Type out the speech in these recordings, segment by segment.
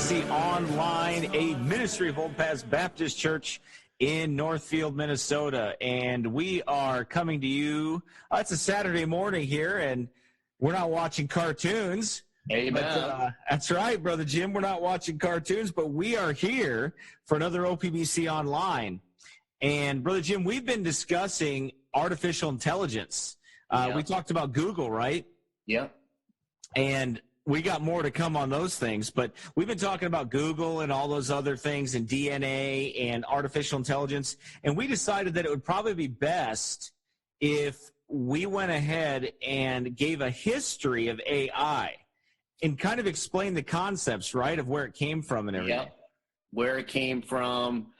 OPBC Online, a ministry of Old Paths Baptist Church in Northfield, Minnesota. And we are coming to you, it's a Saturday morning here, and we're not watching cartoons. Amen. But, that's right, Brother Jim. We're not watching cartoons, but we are here for another OPBC Online. And, Brother Jim, we've been discussing artificial intelligence. We talked about Google, right? Yep. And we got more to come on those things, but we've been talking about Google and all those other things and DNA and artificial intelligence, and we decided that it would probably be best if we went ahead and gave a history of AI and kind of explained the concepts, right, of where it came from and everything. Yep. Where it came from,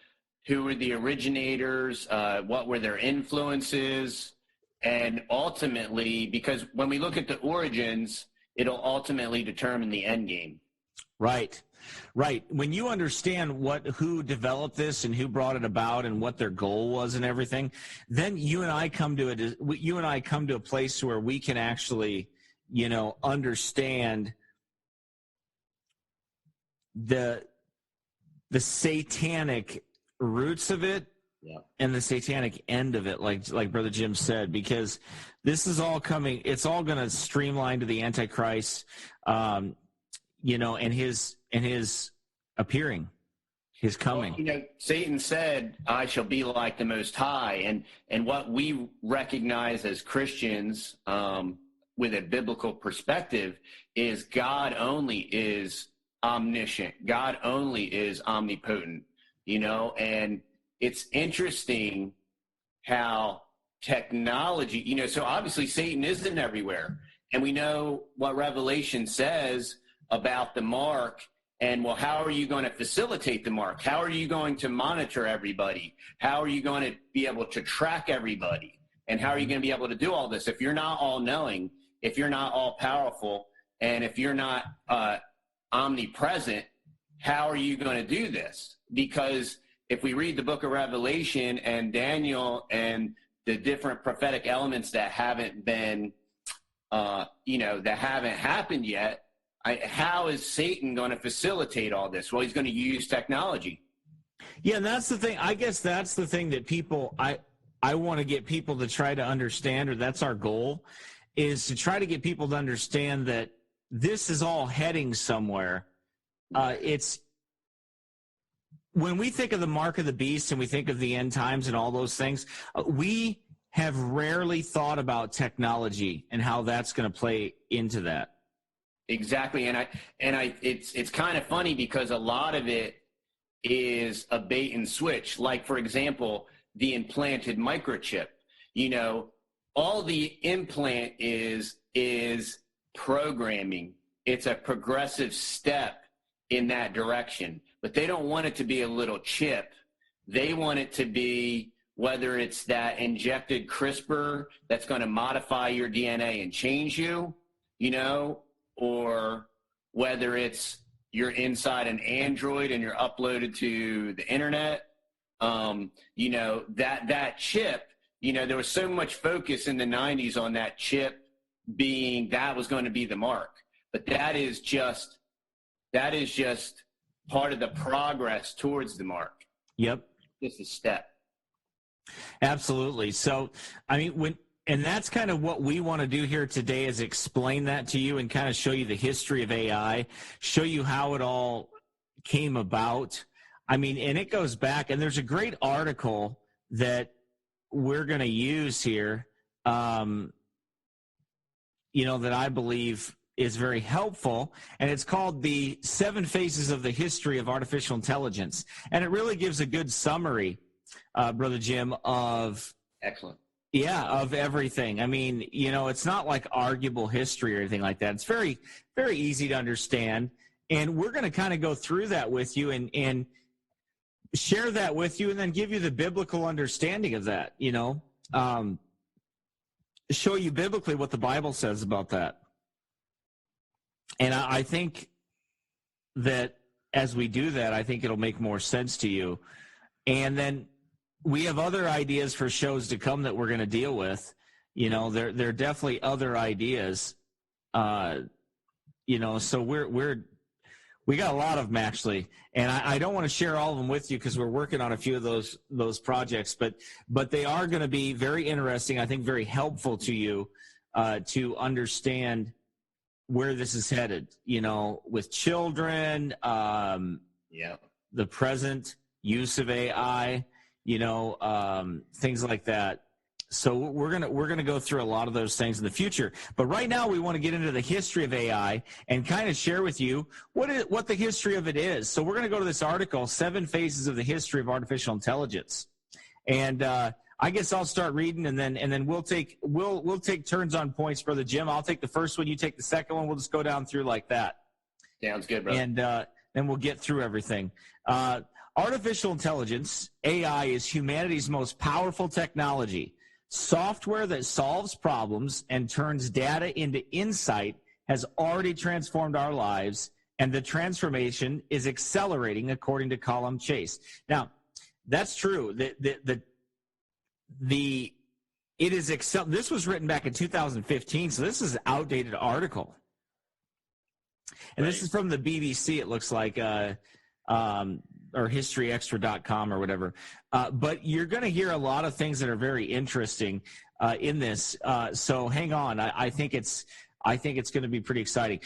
who were the originators, what were their influences, and ultimately, because when we look at the origins, it'll ultimately determine the end game. Right, right. When you understand who developed this and who brought it about and what their goal was and everything, then you and I come to a place where we can actually, understand the satanic roots of it. Yeah. And the satanic end of it, like Brother Jim said, because this is all coming, it's all going to streamline to the Antichrist, and his appearing, his coming. Well, Satan said, "I shall be like the Most High," and what we recognize as Christians, with a biblical perspective, is God only is omniscient. God only is omnipotent. And it's interesting how technology, so obviously Satan isn't everywhere. And we know what Revelation says about the mark. And, well, how are you going to facilitate the mark? How are you going to monitor everybody? How are you going to be able to track everybody? And how are you going to be able to do all this? If you're not all-knowing, if you're not all-powerful, and if you're not omnipresent, how are you going to do this? Because if we read the book of Revelation and Daniel and the different prophetic elements that haven't been, that haven't happened yet, how is Satan going to facilitate all this? Well, he's going to use technology. Yeah, and that's the thing. I guess that's the thing that I want to get people to try to understand, or that's our goal, is to try to get people to understand that this is all heading somewhere. When we think of the mark of the beast and we think of the end times and all those things, we have rarely thought about technology and how that's going to play into that. Exactly. It's kind of funny because a lot of it is a bait and switch. Like, for example, the implanted microchip, all the implant is programming. It's a progressive step in that direction. But they don't want it to be a little chip. They want it to be, whether it's that injected CRISPR that's going to modify your DNA and change you, or whether it's you're inside an Android and you're uploaded to the internet. That chip, there was so much focus in the 90s on that chip being, that was going to be the mark. But that is just part of the progress towards the mark. Yep. Just a step. Absolutely. So, and that's kind of what we want to do here today, is explain that to you and kind of show you the history of AI, show you how it all came about. And it goes back, and there's a great article that we're going to use here, that I believe is very helpful, and it's called The 7 Phases of the History of Artificial Intelligence. And it really gives a good summary, Brother Jim, of excellent. Yeah, of everything. It's not like arguable history or anything like that. It's very, very easy to understand. And we're going to kind of go through that with you and share that with you, and then give you the biblical understanding of that, show you biblically what the Bible says about that. And I think that as we do that, I think it'll make more sense to you. And then we have other ideas for shows to come that we're going to deal with. There are definitely other ideas. So We got a lot of them, actually, and I don't want to share all of them with you because we're working on a few of those projects, but they are going to be very interesting, I think very helpful to you to understand where this is headed, with children, the present use of AI, things like that. So we're gonna go through a lot of those things in the future. But right now we want to get into the history of AI and kind of share with you what the history of it is. So we're gonna go to this article, 7 Phases of the History of Artificial Intelligence. And I guess I'll start reading, and then we'll take turns on points, Brother Jim. I'll take the first one, you take the second one. We'll just go down through like that. Sounds good, brother. And then we'll get through everything. Artificial intelligence, AI, is humanity's most powerful technology. Software that solves problems and turns data into insight has already transformed our lives, and the transformation is accelerating, according to Colum Chase. Now, that's true. This was written back in 2015, so this is an outdated article. And This is from the BBC, it looks like, or historyextra.com or whatever. But you're going to hear a lot of things that are very interesting in this. So hang on. I think it's going to be pretty exciting.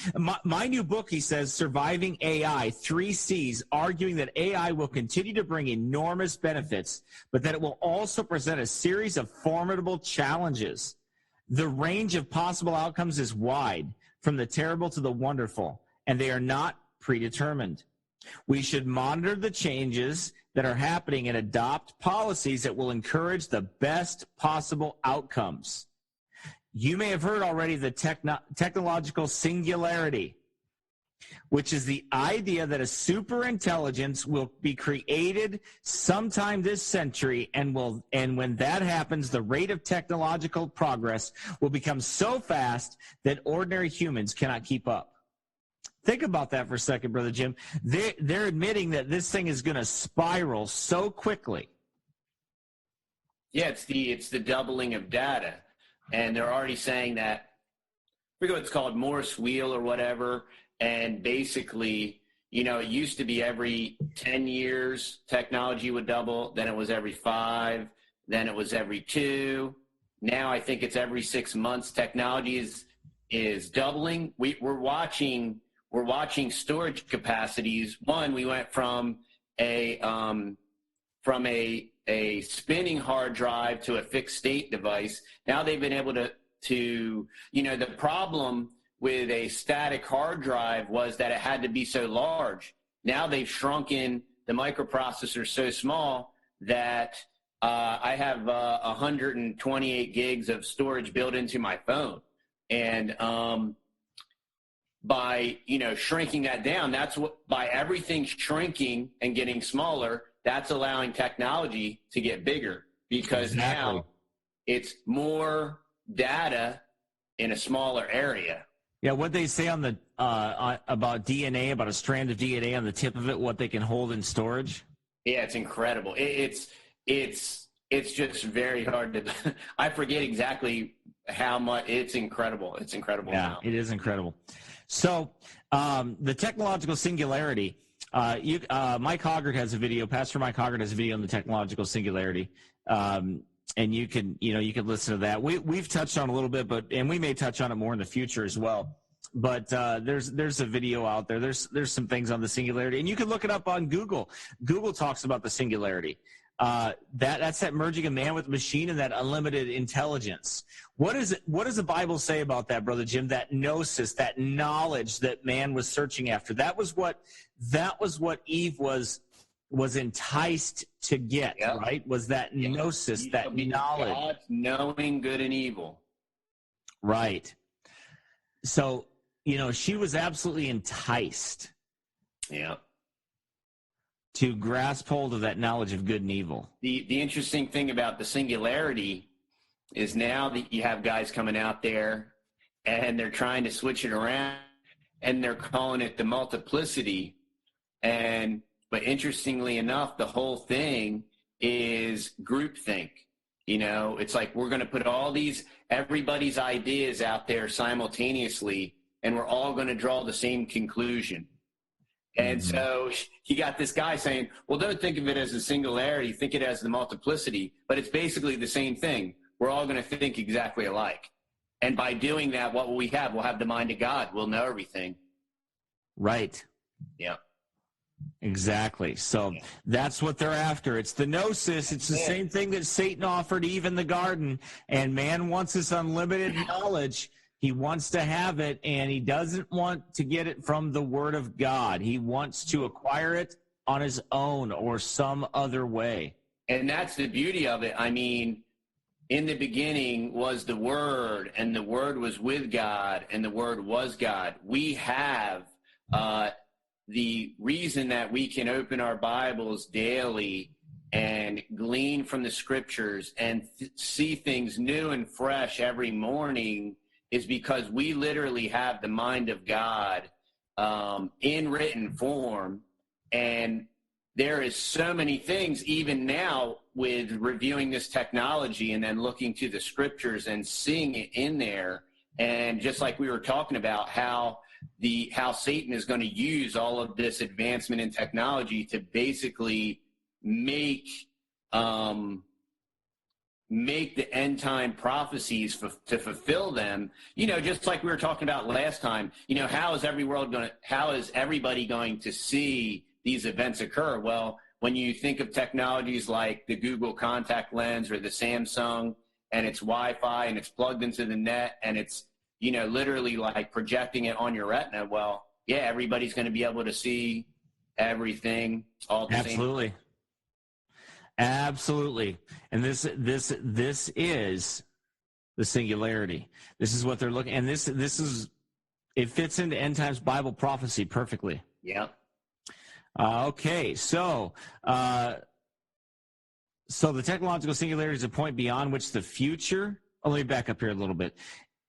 My new book, he says, Surviving AI, 3 C's, arguing that AI will continue to bring enormous benefits, but that it will also present a series of formidable challenges. The range of possible outcomes is wide, from the terrible to the wonderful, and they are not predetermined. We should monitor the changes that are happening and adopt policies that will encourage the best possible outcomes. You may have heard already the technological singularity, which is the idea that a superintelligence will be created sometime this century, and when that happens, the rate of technological progress will become so fast that ordinary humans cannot keep up. Think about that for a second, Brother Jim. They're admitting that this thing is going to spiral so quickly. Yeah, it's the doubling of data. And they're already saying that, I forget what it's called, Morse wheel or whatever. And basically, it used to be every 10 years technology would double. Then it was every 5. Then it was every 2. Now I think it's every 6 months. Technology is doubling. We're watching storage capacities. One, we went from a spinning hard drive to a fixed state device. Now they've been able to the problem with a static hard drive was that it had to be so large. Now they've shrunken the microprocessor so small that I have 128 gigs of storage built into my phone. And by shrinking that down, by everything shrinking and getting smaller, that's allowing technology to get bigger, because now it's more data in a smaller area. Yeah, what they say on the about DNA, about a strand of DNA on the tip of it, what they can hold in storage. Yeah, it's incredible. It's just very hard to. I forget exactly how much. It's incredible. It's incredible. Yeah, now. It is incredible. So the technological singularity. Mike Hoggart has a video. Pastor Mike Hoggart has a video on the technological singularity, and you can listen to that. We've touched on it a little bit, and we may touch on it more in the future as well. But there's a video out there. There's some things on the singularity, and you can look it up on Google. Google talks about the singularity. That's that merging of man with machine and that unlimited intelligence. What does the Bible say about that, Brother Jim? That gnosis, that knowledge that man was searching after. That was what Eve was enticed to get, yep. Right? Was that gnosis, that knowledge. God knowing good and evil. Right. So, she was absolutely enticed. Yeah. To grasp hold of that knowledge of good and evil. The interesting thing about the singularity is now that you have guys coming out there and they're trying to switch it around and they're calling it the multiplicity. But interestingly enough, the whole thing is groupthink. It's like we're going to put everybody's ideas out there simultaneously, and we're all going to draw the same conclusion. And so you got this guy saying, well, don't think of it as a singularity, think it as the multiplicity, but it's basically the same thing. We're all going to think exactly alike. And by doing that, what will we have? We'll have the mind of God. We'll know everything. Right. Yeah. Exactly. So that's what they're after. It's the gnosis. It's the same thing that Satan offered Eve in the garden. And man wants this unlimited knowledge. He wants to have it, and he doesn't want to get it from the Word of God. He wants to acquire it on his own or some other way. And that's the beauty of it. I mean, in the beginning was the Word, and the Word was with God, and the Word was God. We have the reason that we can open our Bibles daily and glean from the Scriptures and see things new and fresh every morning is because we literally have the mind of God in written form. And there is so many things, even now, with reviewing this technology and then looking to the Scriptures and seeing it in there. And just like we were talking about, how Satan is going to use all of this advancement in technology to basically make the end time prophecies to fulfill them. You know, just like we were talking about last time, you know, how is everybody going to see these events occur? Well, when you think of technologies like the Google contact lens or the Samsung, and it's Wi-Fi and it's plugged into the net and it's, you know, literally like projecting it on your retina. Well, yeah, everybody's going to be able to see everything all the same. Absolutely. And this is the singularity. This is what they're looking, and it fits into end times Bible prophecy perfectly. Yeah. Okay. So the technological singularity is a point beyond which the future, let me back up here a little bit.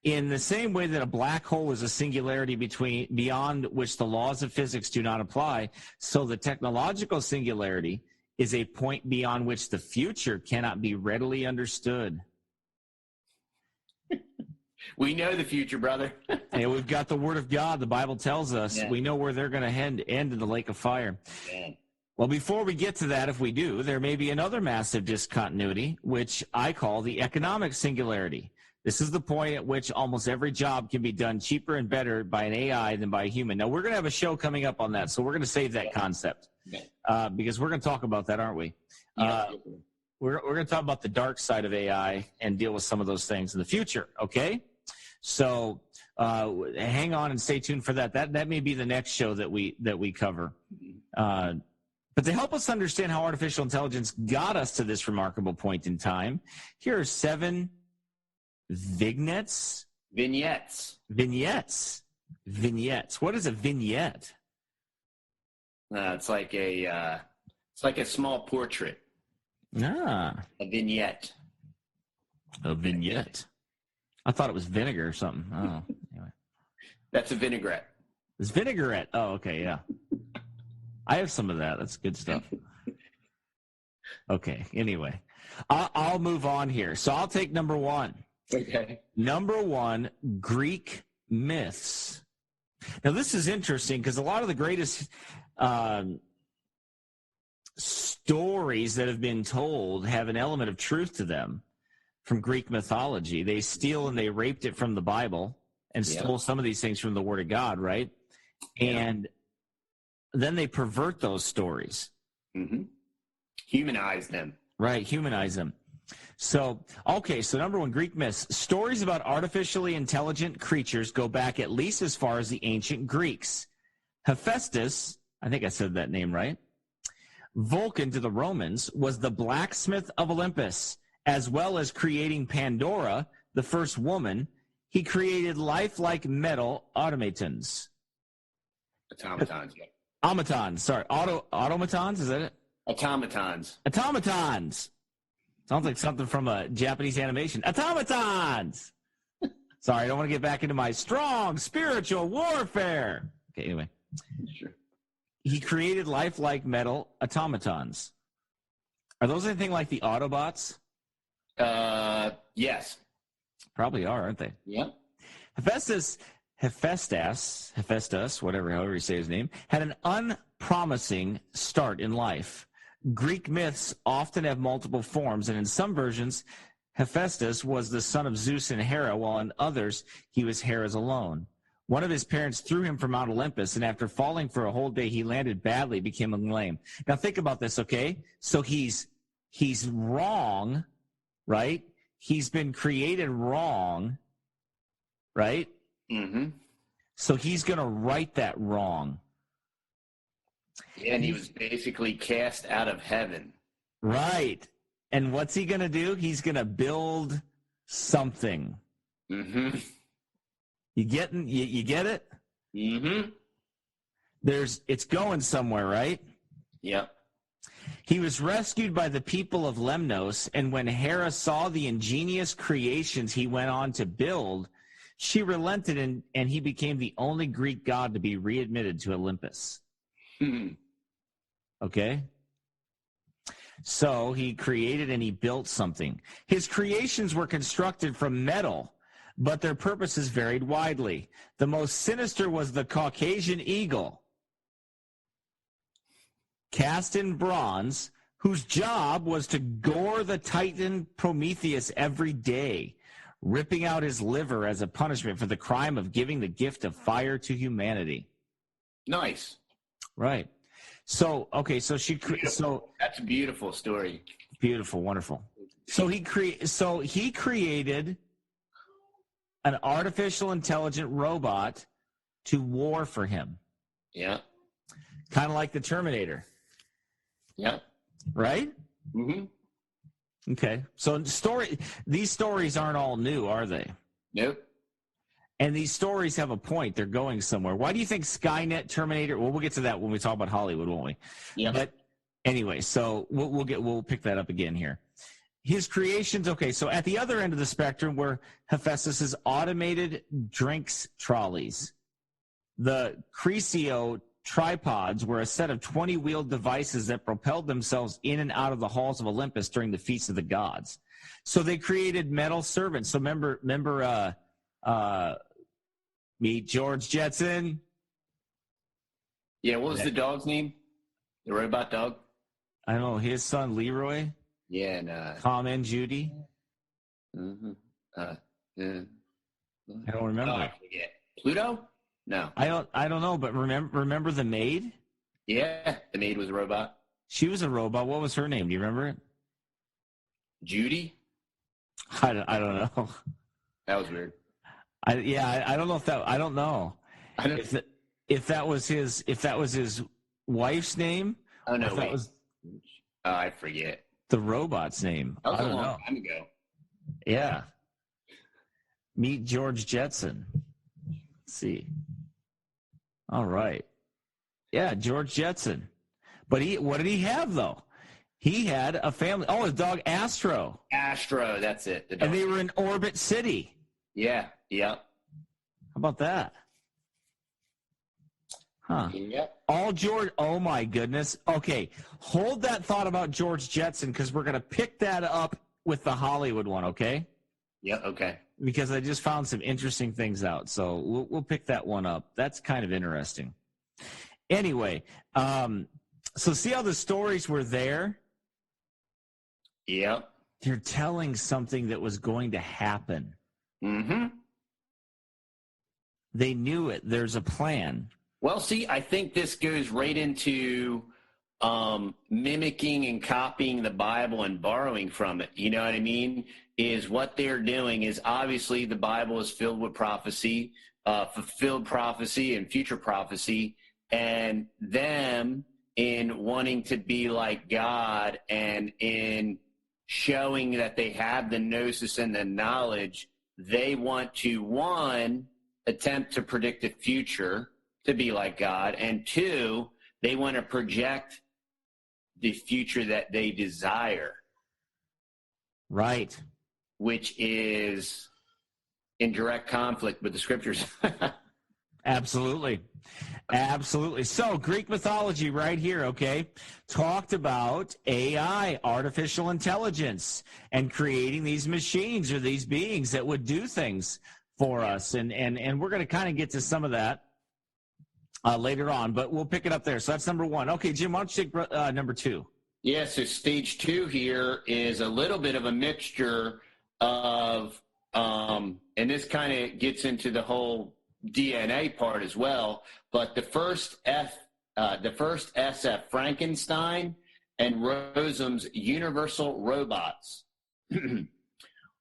In the same way that a black hole is a singularity beyond which the laws of physics do not apply, so the technological singularity is a point beyond which the future cannot be readily understood. We know the future, brother. And we've got the Word of God. The Bible tells us. Yeah. We know where they're going to end in the lake of fire. Yeah. Well, before we get to that, if we do, there may be another massive discontinuity, which I call the economic singularity. This is the point at which almost every job can be done cheaper and better by an AI than by a human. Now, we're going to have a show coming up on that, so we're going to save that concept because we're going to talk about that, aren't we? We're going to talk about the dark side of AI and deal with some of those things in the future, okay? So hang on and stay tuned for that. That may be the next show that we cover. But to help us understand how artificial intelligence got us to this remarkable point in time, here are 7 vignettes. Vignettes. What is a vignette? It's like a small portrait. A vignette. A vignette. I thought it was vinegar or something. Oh, anyway. That's a vinaigrette. It's vinaigrette. Oh, okay, yeah. I have some of that. That's good stuff. Okay, anyway. I'll move on here. So I'll take number 1. Okay. Number 1, Greek myths. Now, this is interesting because a lot of the greatest stories that have been told have an element of truth to them from Greek mythology. They steal and they raped it from the Bible and stole some of these things from the Word of God, right? Yeah. And then they pervert those stories. Mm-hmm. Humanize them. Right, humanize them. So number 1, Greek myths. Stories about artificially intelligent creatures go back at least as far as the ancient Greeks. Hephaestus, I think I said that name right, Vulcan to the Romans, was the blacksmith of Olympus. As well as creating Pandora, the first woman, he created lifelike metal automatons. Automatons. Automatons, is that it? Automatons. Sounds like something from a Japanese animation. Automatons! Sorry, I don't want to get back into my strong spiritual warfare. Okay, anyway. Sure. He created lifelike metal automatons. Are those anything like the Autobots? Yes. Probably are, aren't they? Yeah. Hephaestus Hephaestus, however you say his name, had an unpromising start in life. Greek myths often have multiple forms, and in some versions, Hephaestus was the son of Zeus and Hera, while in others, he was Hera's alone. One of his parents threw him from Mount Olympus, and after falling for a whole day, he landed badly, became lame. Now think about this, okay? So he's wrong, right? He's been created wrong, right? Mm-hmm. So he's going to right that wrong. And he was basically cast out of heaven. Right. And what's he going to do? He's going to build something. Mm-hmm. You get it? Mm-hmm. It's going somewhere, right? Yep. He was rescued by the people of Lemnos, and when Hera saw the ingenious creations he went on to build, she relented, and he became the only Greek god to be readmitted to Olympus. Mm-hmm. Okay? So he created and he built something. His creations were constructed from metal, but their purposes varied widely. The most sinister was the Caucasian eagle, cast in bronze, whose job was to gore the Titan Prometheus every day, ripping out his liver as a punishment for the crime of giving the gift of fire to humanity. Nice. Right. So, okay, so that's a beautiful story. Beautiful, wonderful. So he created an artificial intelligent robot to war for him. Yeah. Kind of like the Terminator. Yeah. Right? Mm-hmm. Okay. So these stories aren't all new, are they? Nope. And these stories have a point. They're going somewhere. Why do you think Skynet, Terminator? Well, we'll get to that when we talk about Hollywood, won't we? Yeah. But anyway, so we'll pick that up again here. His creations. Okay. So at the other end of the spectrum were Hephaestus's automated drinks trolleys. The Cresio tripods were a set of 20-wheeled devices that propelled themselves in and out of the halls of Olympus during the feasts of the gods. So they created metal servants. So remember. Meet George Jetson. Yeah, what was the dog's name? The robot dog? I don't know, his son Leroy. Yeah, and Tom and Judy. Mm-hmm. I don't remember. Oh, I forget. Pluto? No. I don't know, but remember the maid? Yeah, the maid was a robot. She was a robot. What was her name? Do you remember it? Judy? I don't know. That was weird. I don't know I don't know. If that was his wife's name. Oh no, that was I forget the robot's name. That was I don't a long know. time ago. Yeah. Meet George Jetson. Let's see. All right. Yeah, George Jetson. But what did he have though? He had a family. Oh, his dog Astro. Astro, that's it. And they were in Orbit City. Yeah. How about that? Huh. Yep. Oh my goodness. Okay. Hold that thought about George Jetson because we're going to pick that up with the Hollywood one, okay? Yeah, okay. Because I just found some interesting things out. So we'll pick that one up. That's kind of interesting. Anyway, so see how the stories were there? Yep. They're telling something that was going to happen. Mm-hmm. They knew it. There's a plan. Well, see, I think this goes right into mimicking and copying the Bible and borrowing from it. You know what I mean? Is what they're doing is obviously the Bible is filled with prophecy, fulfilled prophecy and future prophecy, and them in wanting to be like God and in showing that they have the gnosis and the knowledge, they want to, one, attempt to predict the future to be like God, and two, they want to project the future that they desire. Right. Which is in direct conflict with the scriptures. Absolutely. Absolutely. So Greek mythology right here, okay, talked about AI, artificial intelligence, and creating these machines or these beings that would do things for us, and we're going to kind of get to some of that later on, but we'll pick it up there. So that's number one. Okay, Jim, why don't you take number two? Yeah, so stage two here is a little bit of a mixture of, and this kind of gets into the whole DNA part as well, but the first SF, Frankenstein, and Rosam's Universal Robots.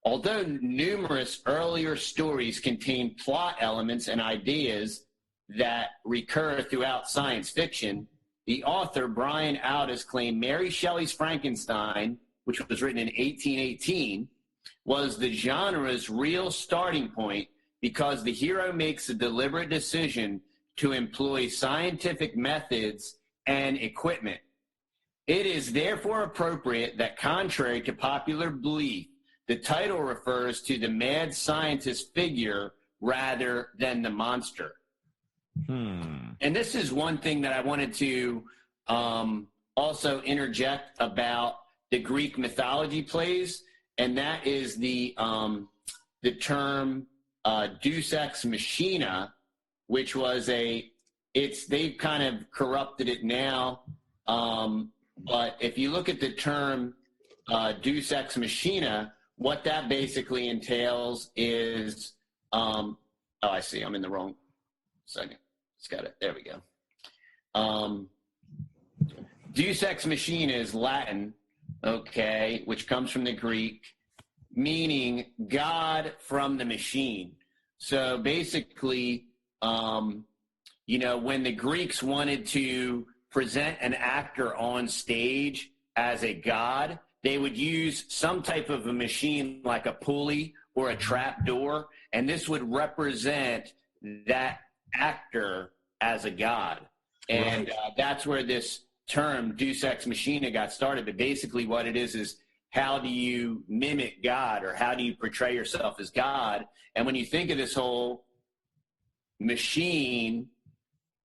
Although numerous earlier stories contain plot elements and ideas that recur throughout science fiction, the author, Brian Aldiss, claimed Mary Shelley's Frankenstein, which was written in 1818, was the genre's real starting point because the hero makes a deliberate decision to employ scientific methods and equipment. It is therefore appropriate that, contrary to popular belief, the title refers to the mad scientist figure rather than the monster. And this is one thing that I wanted to also interject about the Greek mythology plays, and that is the term Deus Ex Machina, which was they've kind of corrupted it now, but if you look at the term Deus Ex Machina, what that basically entails is, I see, I'm in the wrong second. It's got it. There we go. Deus Ex Machina is Latin, okay, which comes from the Greek, meaning God from the machine. So basically, when the Greeks wanted to present an actor on stage as a god, they would use some type of a machine like a pulley or a trap door, and this would represent that actor as a god. And that's where this term Deus Ex Machina got started. But basically what it is how do you mimic God, or how do you portray yourself as God? And when you think of this whole machine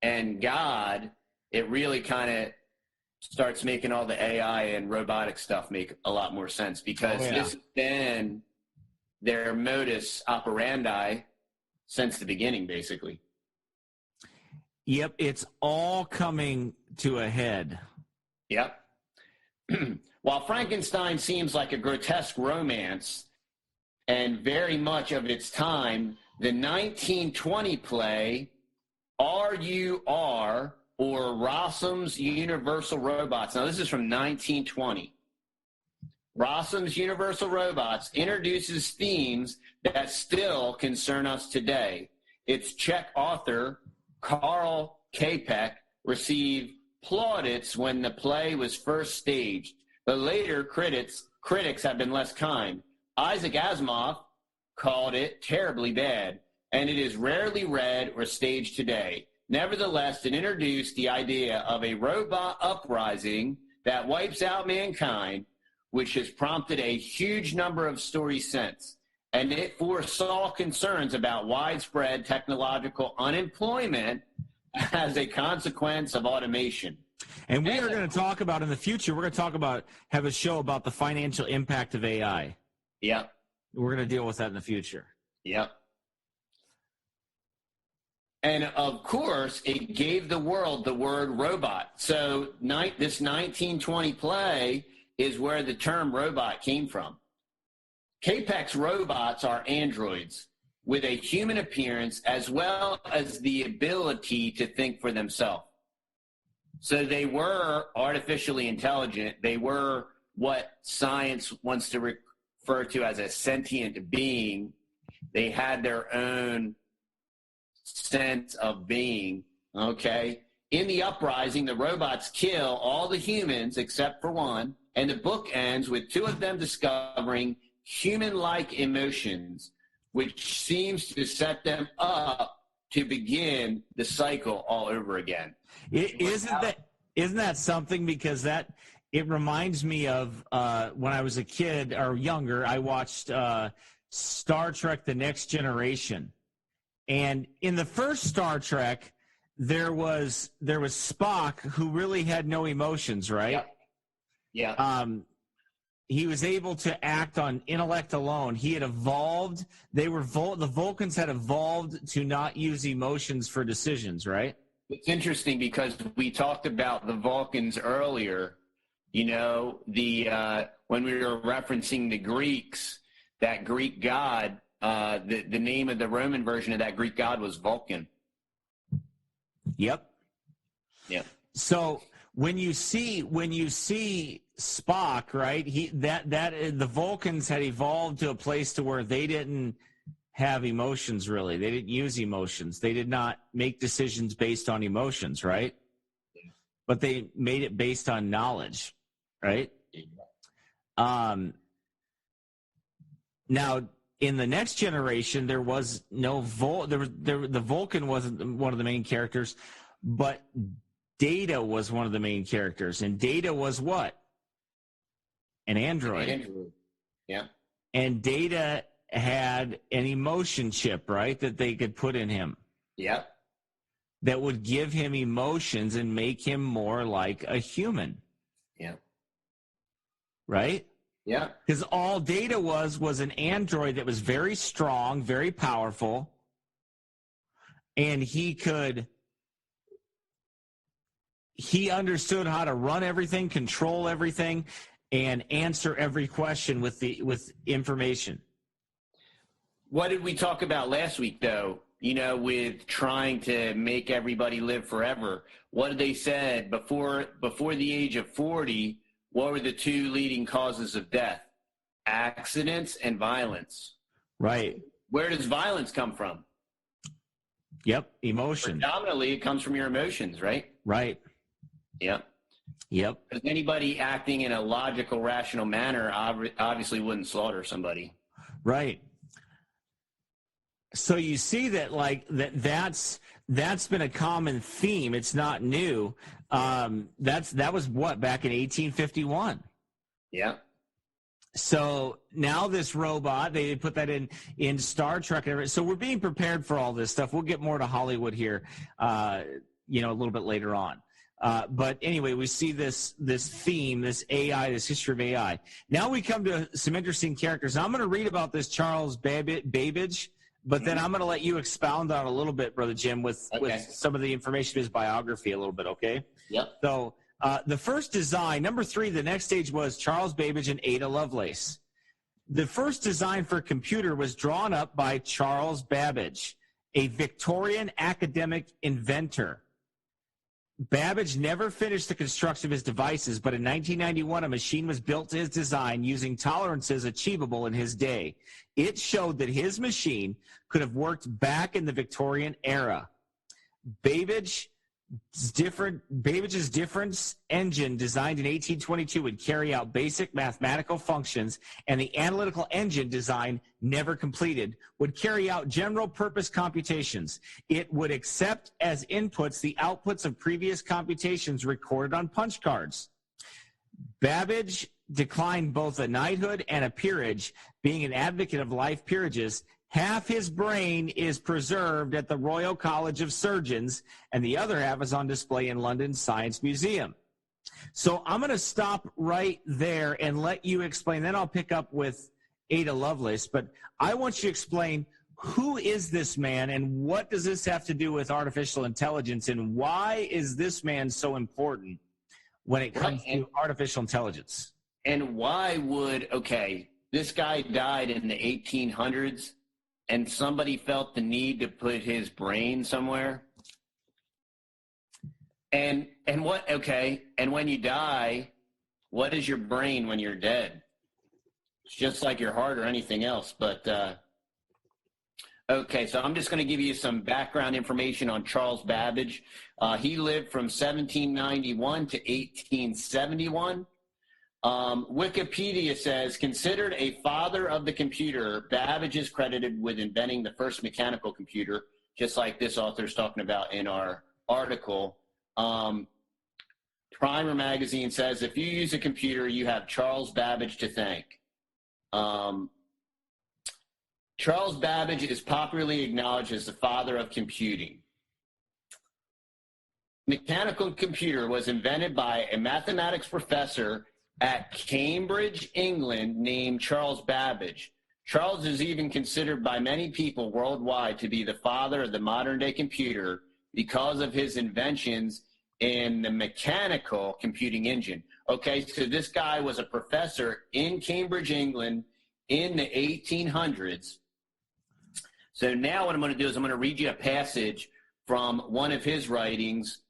and God, it really kind of starts making all the AI and robotic stuff make a lot more sense, because this has been their modus operandi since the beginning, basically. Yep, it's all coming to a head. Yep. While Frankenstein seems like a grotesque romance and very much of its time, the 1920 play R.U.R., or Rossum's Universal Robots. Now, this is from 1920. Rossum's Universal Robots introduces themes that still concern us today. Its Czech author, Karl Čapek, received plaudits when the play was first staged, but later critics have been less kind. Isaac Asimov called it terribly bad, and it is rarely read or staged today. Nevertheless, it introduced the idea of a robot uprising that wipes out mankind, which has prompted a huge number of stories since. And it foresaw concerns about widespread technological unemployment as a consequence of automation. And we are going to talk about in the future, we're going to have a show about the financial impact of AI. Yep. We're going to deal with that in the future. Yep. And, of course, it gave the world the word robot. So this 1920 play is where the term robot came from. Čapek's robots are androids with a human appearance as well as the ability to think for themselves. So they were artificially intelligent. They were what science wants to refer to as a sentient being. They had their own sense of being, okay? In the uprising, the robots kill all the humans except for one, and the book ends with two of them discovering human-like emotions, which seems to set them up to begin the cycle all over again. Isn't that something? Because it reminds me of when I was a kid or younger, I watched Star Trek: The Next Generation. And in the first Star Trek, there was Spock, who really had no emotions, right? Yeah. he was able to act on intellect alone. He had evolved. The Vulcans had evolved to not use emotions for decisions, right? It's interesting because we talked about the Vulcans earlier. You know, when we were referencing the Greeks, that Greek god, the name of the Roman version of that Greek god was Vulcan. Yep. Yeah. So when you see Spock, right? The Vulcans had evolved to a place to where they didn't have emotions really. They didn't use emotions. They did not make decisions based on emotions, right? But they made it based on knowledge, right? Now in the next generation, there was no the Vulcan wasn't one of the main characters, but Data was one of the main characters, and Data was what? An android. Yeah. And Data had an emotion chip, right, that they could put in him. Yep. That would give him emotions and make him more like a human. Yeah. Right? Yeah. Because all Data was an android that was very strong, very powerful, and he understood how to run everything, control everything, and answer every question with information. What did we talk about last week, though? You know, with trying to make everybody live forever. What did they say before the age of 40? What were the two leading causes of death? Accidents and violence. Right. Where does violence come from? Yep, emotion. Predominantly, it comes from your emotions, right? Right. Yep. Yep. Because anybody acting in a logical, rational manner obviously wouldn't slaughter somebody. Right. So you see that that's been a common theme. It's not new. That was what, back in 1851. Yeah. So now this robot, they put that in Star Trek and everything. So we're being prepared for all this stuff. We'll get more to Hollywood here, a little bit later on. But anyway, we see this theme, this AI, this history of AI. Now we come to some interesting characters. Now I'm going to read about this Charles Babbage, but then I'm going to let you expound on it a little bit, Brother Jim, with some of the information of his biography a little bit, okay? Yep. So the first design, number 3, the next stage was Charles Babbage and Ada Lovelace. The first design for a computer was drawn up by Charles Babbage, a Victorian academic inventor. Babbage never finished the construction of his devices, but in 1991, a machine was built to his design using tolerances achievable in his day. It showed that his machine could have worked back in the Victorian era. Babbage's difference engine, designed in 1822, would carry out basic mathematical functions, and the analytical engine design, never completed, would carry out general purpose computations. It would accept as inputs the outputs of previous computations recorded on punch cards. Babbage declined both a knighthood and a peerage, being an advocate of life peerages. Half his brain is preserved at the Royal College of Surgeons, and the other half is on display in London's Science Museum. So I'm going to stop right there and let you explain. Then I'll pick up with Ada Lovelace. But I want you to explain, who is this man, and what does this have to do with artificial intelligence, and why is this man so important when it comes to artificial intelligence? And why would, this guy died in the 1800s, and somebody felt the need to put his brain somewhere? And when you die, what is your brain when you're dead? It's just like your heart or anything else. But, so I'm just going to give you some background information on Charles Babbage. He lived from 1791 to 1871. Wikipedia says, considered a father of the computer, Babbage is credited with inventing the first mechanical computer, just like this author is talking about in our article. Primer magazine says, if you use a computer, you have Charles Babbage to thank. Charles Babbage is popularly acknowledged as the father of computing. Mechanical computer was invented by a mathematics professor at Cambridge, England, named Charles Babbage. Charles is even considered by many people worldwide to be the father of the modern-day computer because of his inventions in the mechanical computing engine. Okay, so this guy was a professor in Cambridge, England in the 1800s. So now what I'm going to do is I'm going to read you a passage from one of his writings.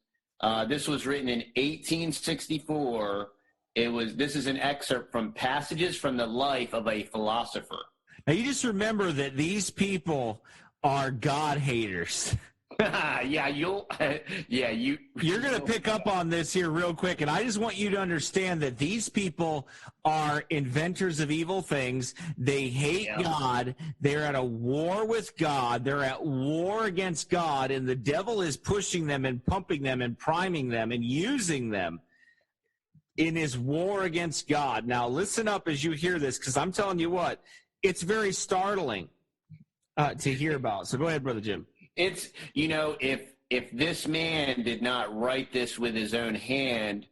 This was written in 1864. This is an excerpt from Passages from the Life of a Philosopher. Now, you just remember that these people are God haters. You're going to pick up on this here real quick, and I just want you to understand that these people are inventors of evil things. They hate God. They're at a war with God. They're at war against God, and the devil is pushing them and pumping them and priming them and using them in his war against God. Now, listen up as you hear this, because I'm telling you what, it's very startling to hear about. So go ahead, Brother Jim. It's, if this man did not write this with his own hand,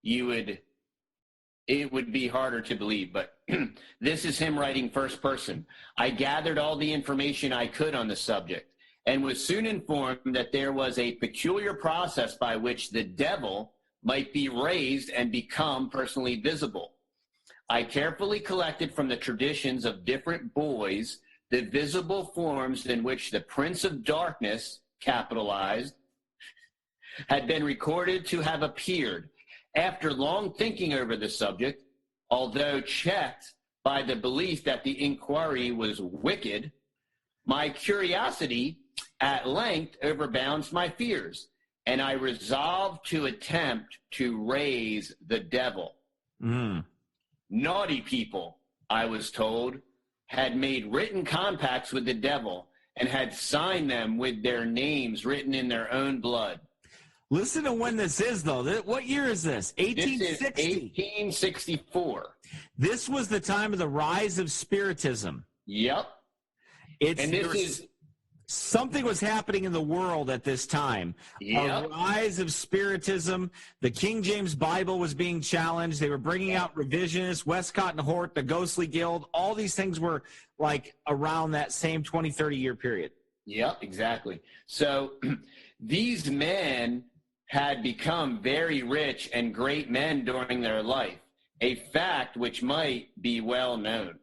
it would be harder to believe. But this is him writing first person. I gathered all the information I could on the subject and was soon informed that there was a peculiar process by which the devil might be raised and become personally visible. I carefully collected from the traditions of different boys the visible forms in which the Prince of Darkness, capitalized, had been recorded to have appeared. After long thinking over the subject, although checked by the belief that the inquiry was wicked, my curiosity at length overbalanced my fears, and I resolved to attempt to raise the devil. Naughty people, I was told, had made written compacts with the devil and had signed them with their names written in their own blood. Listen to when this is, though. What year is this? 1860? This is 1864. This was the time of the rise of Spiritism. Yep. Something was happening in the world at this time. Yep. A rise of Spiritism. The King James Bible was being challenged. They were bringing out revisionists, Westcott and Hort, the Ghostly Guild. All these things were like around that same 20, 30-year period. Yep, exactly. So these men had become very rich and great men during their life, a fact which might be well known.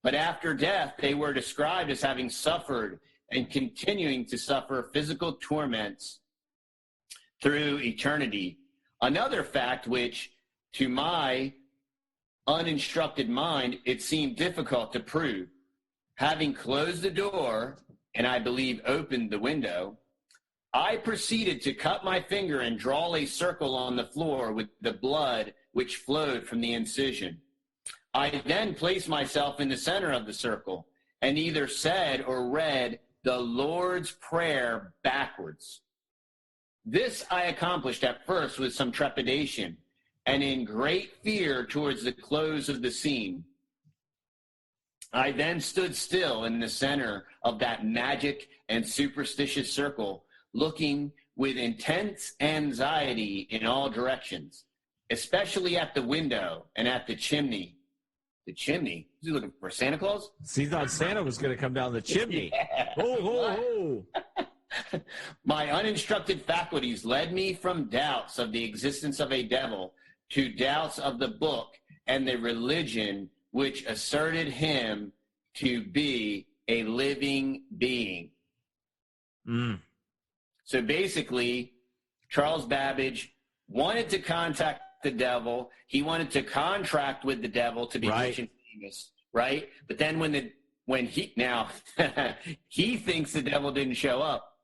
But after death, they were described as having suffered and continuing to suffer physical torments through eternity. Another fact which, to my uninstructed mind, it seemed difficult to prove. Having closed the door, and I believe opened the window, I proceeded to cut my finger and draw a circle on the floor with the blood which flowed from the incision. I then placed myself in the center of the circle and either said or read the Lord's Prayer backwards. This I accomplished at first with some trepidation and in great fear towards the close of the scene. I then stood still in the center of that magic and superstitious circle, looking with intense anxiety in all directions, especially at the window and at the chimney. The chimney? Is he looking for Santa Claus? So he thought Santa was going to come down the chimney. Yeah. Ho, ho, ho. My uninstructed faculties led me from doubts of the existence of a devil to doubts of the book and the religion which asserted him to be a living being. So basically, Charles Babbage wanted to contact the devil. He wanted to contract with the devil to be rich and famous, right? But then when he he thinks the devil didn't show up.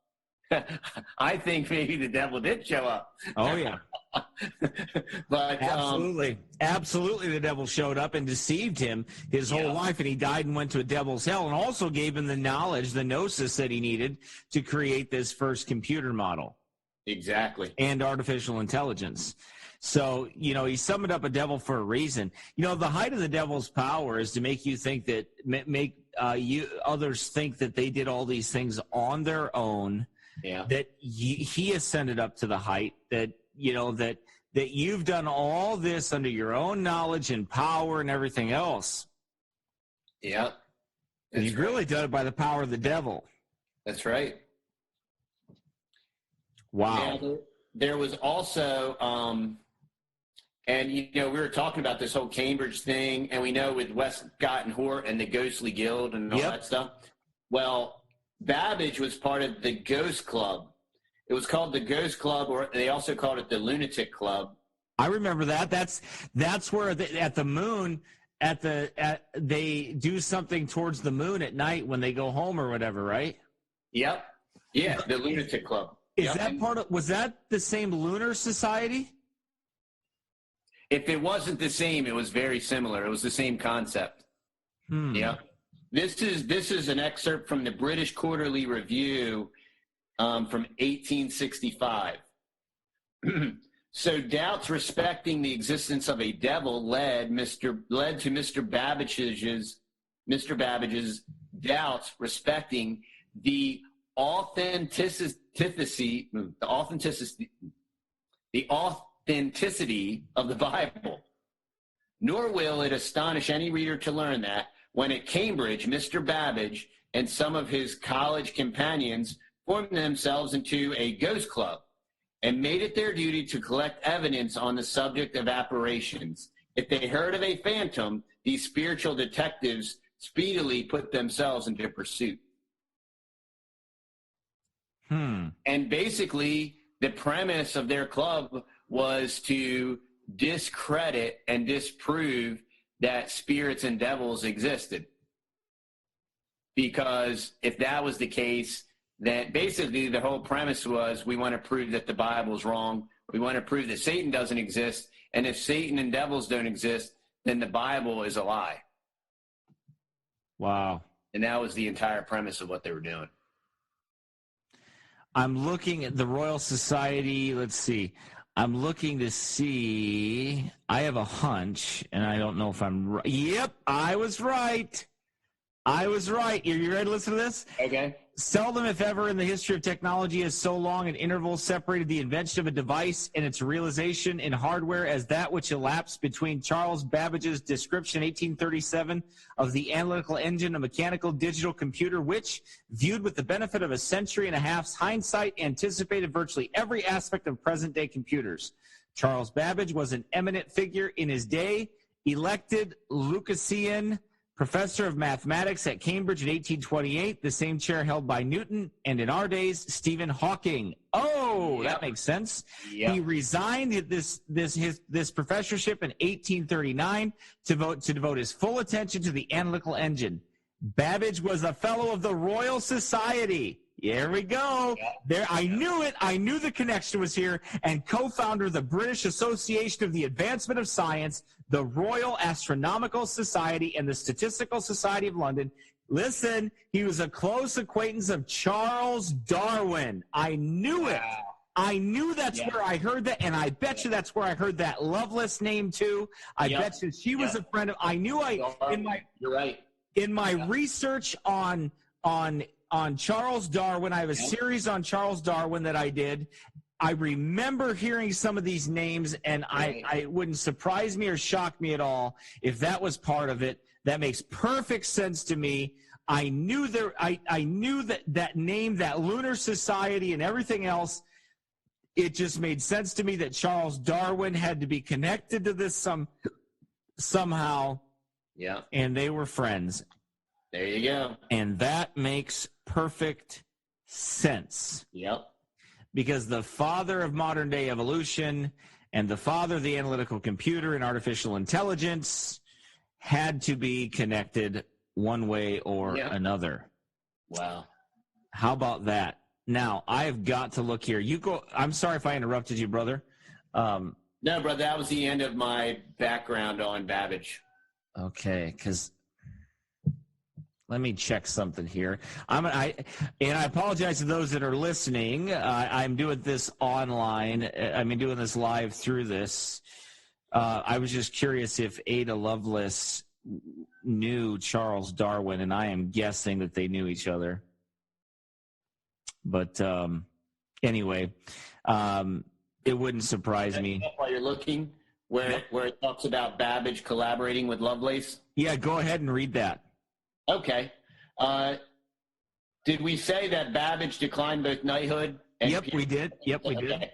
I think maybe the devil did show up. Oh yeah. But absolutely the devil showed up and deceived him his whole life, and he died and went to a devil's hell, and also gave him the knowledge, the gnosis that he needed to create this first computer model. Exactly. And artificial intelligence. So, he summoned up a devil for a reason. The height of the devil's power is to make you think that, others think that they did all these things on their own, that he ascended up to the height, that that you've done all this under your own knowledge and power and everything else. Yep. You've really done it by the power of the devil. That's right. Wow. Yeah, there was also, and we were talking about this whole Cambridge thing, and we know with Westcott and Hort and the Ghostly Guild and all that stuff. Well, Babbage was part of the Ghost Club. It was called the Ghost Club, or they also called it the Lunatic Club. I remember that. That's where at the moon, they do something towards the moon at night when they go home or whatever, right? Yep. Yeah, the Lunatic Club. Was that the same lunar society? If it wasn't the same, it was very similar. It was the same concept. Yeah. This is an excerpt from the British Quarterly Review from 1865. So doubts respecting the existence of a devil led to Mr. Babbage's doubts respecting the authenticity of the Bible. Nor will it astonish any reader to learn that when at Cambridge, Mr. Babbage and some of his college companions formed themselves into a ghost club and made it their duty to collect evidence on the subject of apparitions. If they heard of a phantom, these spiritual detectives speedily put themselves into pursuit. And basically, the premise of their club was to discredit and disprove that spirits and devils existed. Because if that was the case, then basically the whole premise was we want to prove that the Bible's wrong. We want to prove that Satan doesn't exist. And if Satan and devils don't exist, then the Bible is a lie. Wow. And that was the entire premise of what they were doing. I'm looking at the Royal Society. Let's see. I'm looking to see. I have a hunch, and I don't know if I'm right. Yep, I was right. You ready to listen to this? Okay. Seldom, if ever, in the history of technology has so long an interval separated the invention of a device and its realization in hardware as that which elapsed between Charles Babbage's description, 1837, of the analytical engine, a mechanical digital computer, which, viewed with the benefit of a century and a half's hindsight, anticipated virtually every aspect of present-day computers. Charles Babbage was an eminent figure in his day, elected Lucasian professor of mathematics at Cambridge in 1828, the same chair held by Newton, and in our days, Stephen Hawking. Oh, that makes sense. Yep. He resigned this professorship in 1839 to devote his full attention to the analytical engine. Babbage was a fellow of the Royal Society. Here we go. There, I knew it. I knew the connection was here. And co-founder of the British Association of the Advancement of Science, the Royal Astronomical Society, and the Statistical Society of London. Listen, he was a close acquaintance of Charles Darwin. I knew it. I knew that's where I heard that, and I bet you that's where I heard that Lovelace name too. I bet you she was a friend of. I knew You're right. In my research on Charles Darwin, I have a series on Charles Darwin that I did. I remember hearing some of these names, and I wouldn't surprise me or shock me at all if that was part of it. That makes perfect sense to me. I knew that name, that Lunar Society, and everything else. It just made sense to me that Charles Darwin had to be connected to this somehow. Yeah. And they were friends. There you go. And that makes perfect sense. Yep. Because the father of modern day evolution and the father of the analytical computer and artificial intelligence had to be connected one way or another. Wow. How about that? Now, I've got to look here. You go. I'm sorry if I interrupted you, brother. No, brother, that was the end of my background on Babbage. Okay, because let me check something here. I apologize to those that are listening. I'm doing this online. Doing this live through this. I was just curious if Ada Lovelace knew Charles Darwin, and I am guessing that they knew each other. But anyway, It wouldn't surprise me. While you're looking, where it talks about Babbage collaborating with Lovelace? Yeah, go ahead and read that. Okay. Did we say that Babbage declined both knighthood? Yep, we did. Okay.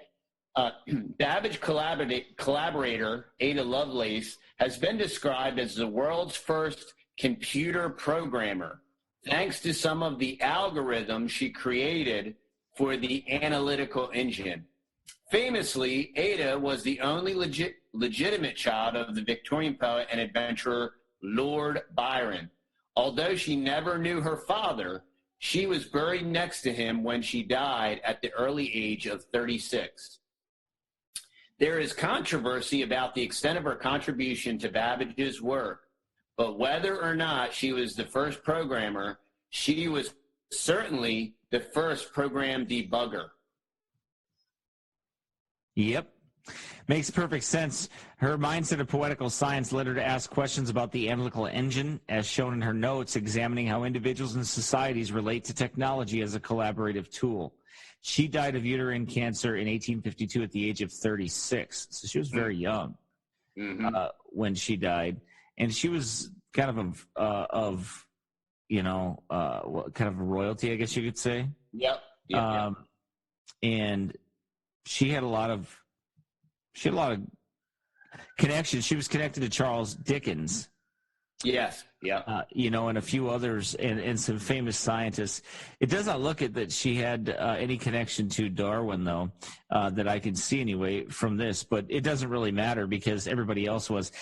Babbage collaborator Ada Lovelace has been described as the world's first computer programmer, thanks to some of the algorithms she created for the analytical engine. Famously, Ada was the only legitimate child of the Victorian poet and adventurer Lord Byron. Although she never knew her father, she was buried next to him when she died at the early age of 36. There is controversy about the extent of her contribution to Babbage's work, but whether or not she was the first programmer, she was certainly the first program debugger. Yep. Makes perfect sense. Her mindset of poetical science led her to ask questions about the analytical engine, as shown in her notes, examining how individuals and societies relate to technology as a collaborative tool. She died of uterine cancer in 1852 at the age of 36. So she was very young when she died. And she was kind of kind of royalty, I guess you could say. Yep. And she had a lot of connections. She was connected to Charles Dickens. Yes. Yeah. And a few others and some famous scientists. It does not look at that she had any connection to Darwin, though, that I can see anyway from this. But it doesn't really matter because everybody else was.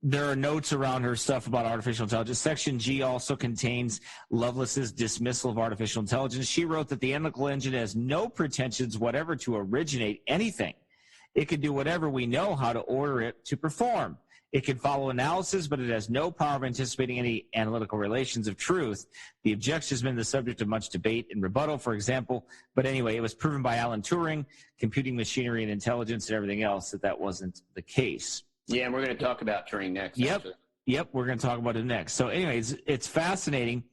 There are notes around her stuff about artificial intelligence. Section G also contains Lovelace's dismissal of artificial intelligence. She wrote that the analytical engine has no pretensions whatever to originate anything. It can do whatever we know how to order it to perform. It can follow analysis, but it has no power of anticipating any analytical relations of truth. The objection has been the subject of much debate and rebuttal, for example. But anyway, it was proven by Alan Turing, computing machinery and intelligence and everything else, that wasn't the case. Yeah, and we're going to talk about Turing next. Yep, we're going to talk about it next. So anyways, it's fascinating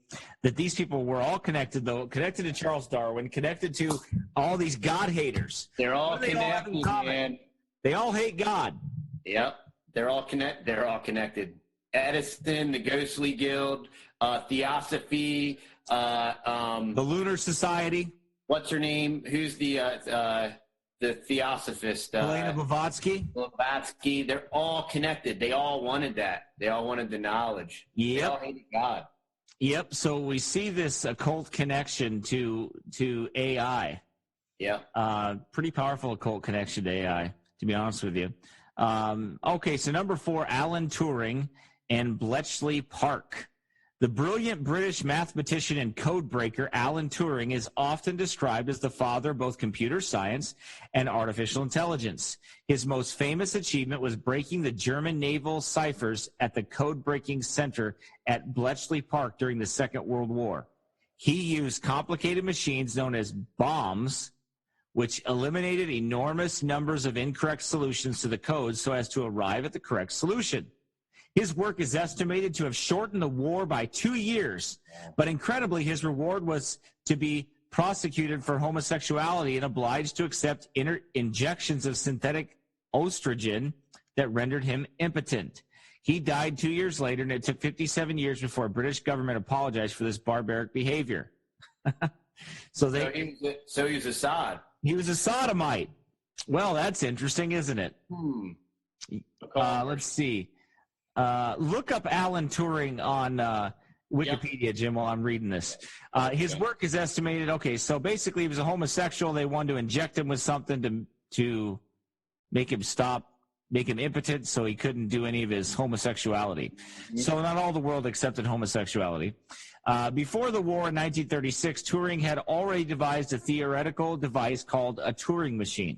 that these people were all connected, though, connected to Charles Darwin, connected to all these God haters. They're all connected, man. They all hate God. Yep. They're all connected. Edison, the Ghostly Guild, Theosophy, the Lunar Society. What's her name? Who's the Theosophist? Helena Blavatsky. Blavatsky. They're all connected. They all wanted that. They all wanted the knowledge. Yep. They all hated God. Yep. So we see this occult connection to AI. Yeah. Pretty powerful occult connection to AI, to be honest with you. Okay, so number 4, Alan Turing and Bletchley Park. The brilliant British mathematician and code breaker Alan Turing is often described as the father of both computer science and artificial intelligence. His most famous achievement was breaking the German naval ciphers at the code-breaking center at Bletchley Park during the Second World War. He used complicated machines known as bombs, which eliminated enormous numbers of incorrect solutions to the code so as to arrive at the correct solution. His work is estimated to have shortened the war by 2 years, but incredibly, his reward was to be prosecuted for homosexuality and obliged to accept injections of synthetic estrogen that rendered him impotent. He died 2 years later, and it took 57 years before a British government apologized for this barbaric behavior. So he was Assad. He was a sodomite. Well, that's interesting, isn't it? Let's see. Look up Alan Turing on Wikipedia, Jim, while I'm reading this. His work is estimated. Okay, so basically he was a homosexual. They wanted to inject him with something to make him stop, make him impotent so he couldn't do any of his homosexuality. So not all the world accepted homosexuality. Before the war in 1936, Turing had already devised a theoretical device called a Turing machine.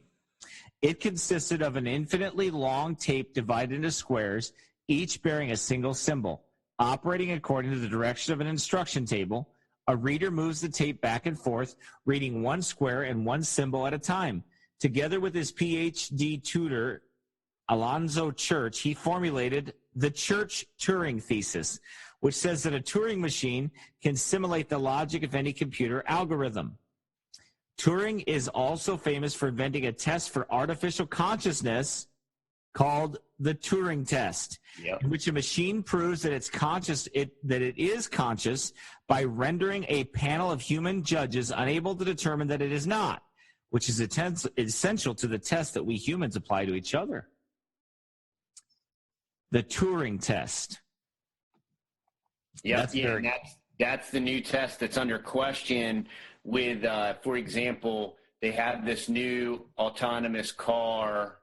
It consisted of an infinitely long tape divided into squares, each bearing a single symbol. Operating according to the direction of an instruction table, a reader moves the tape back and forth, reading one square and one symbol at a time. Together with his PhD tutor, Alonzo Church, he formulated the Church-Turing thesis, which says that a Turing machine can simulate the logic of any computer algorithm. Turing is also famous for inventing a test for artificial consciousness called the Turing test, in which a machine proves that it is conscious by rendering a panel of human judges unable to determine that it is not, which is essential to the test that we humans apply to each other. The Turing test. That's the new test that's under question with, for example, they have this new autonomous car.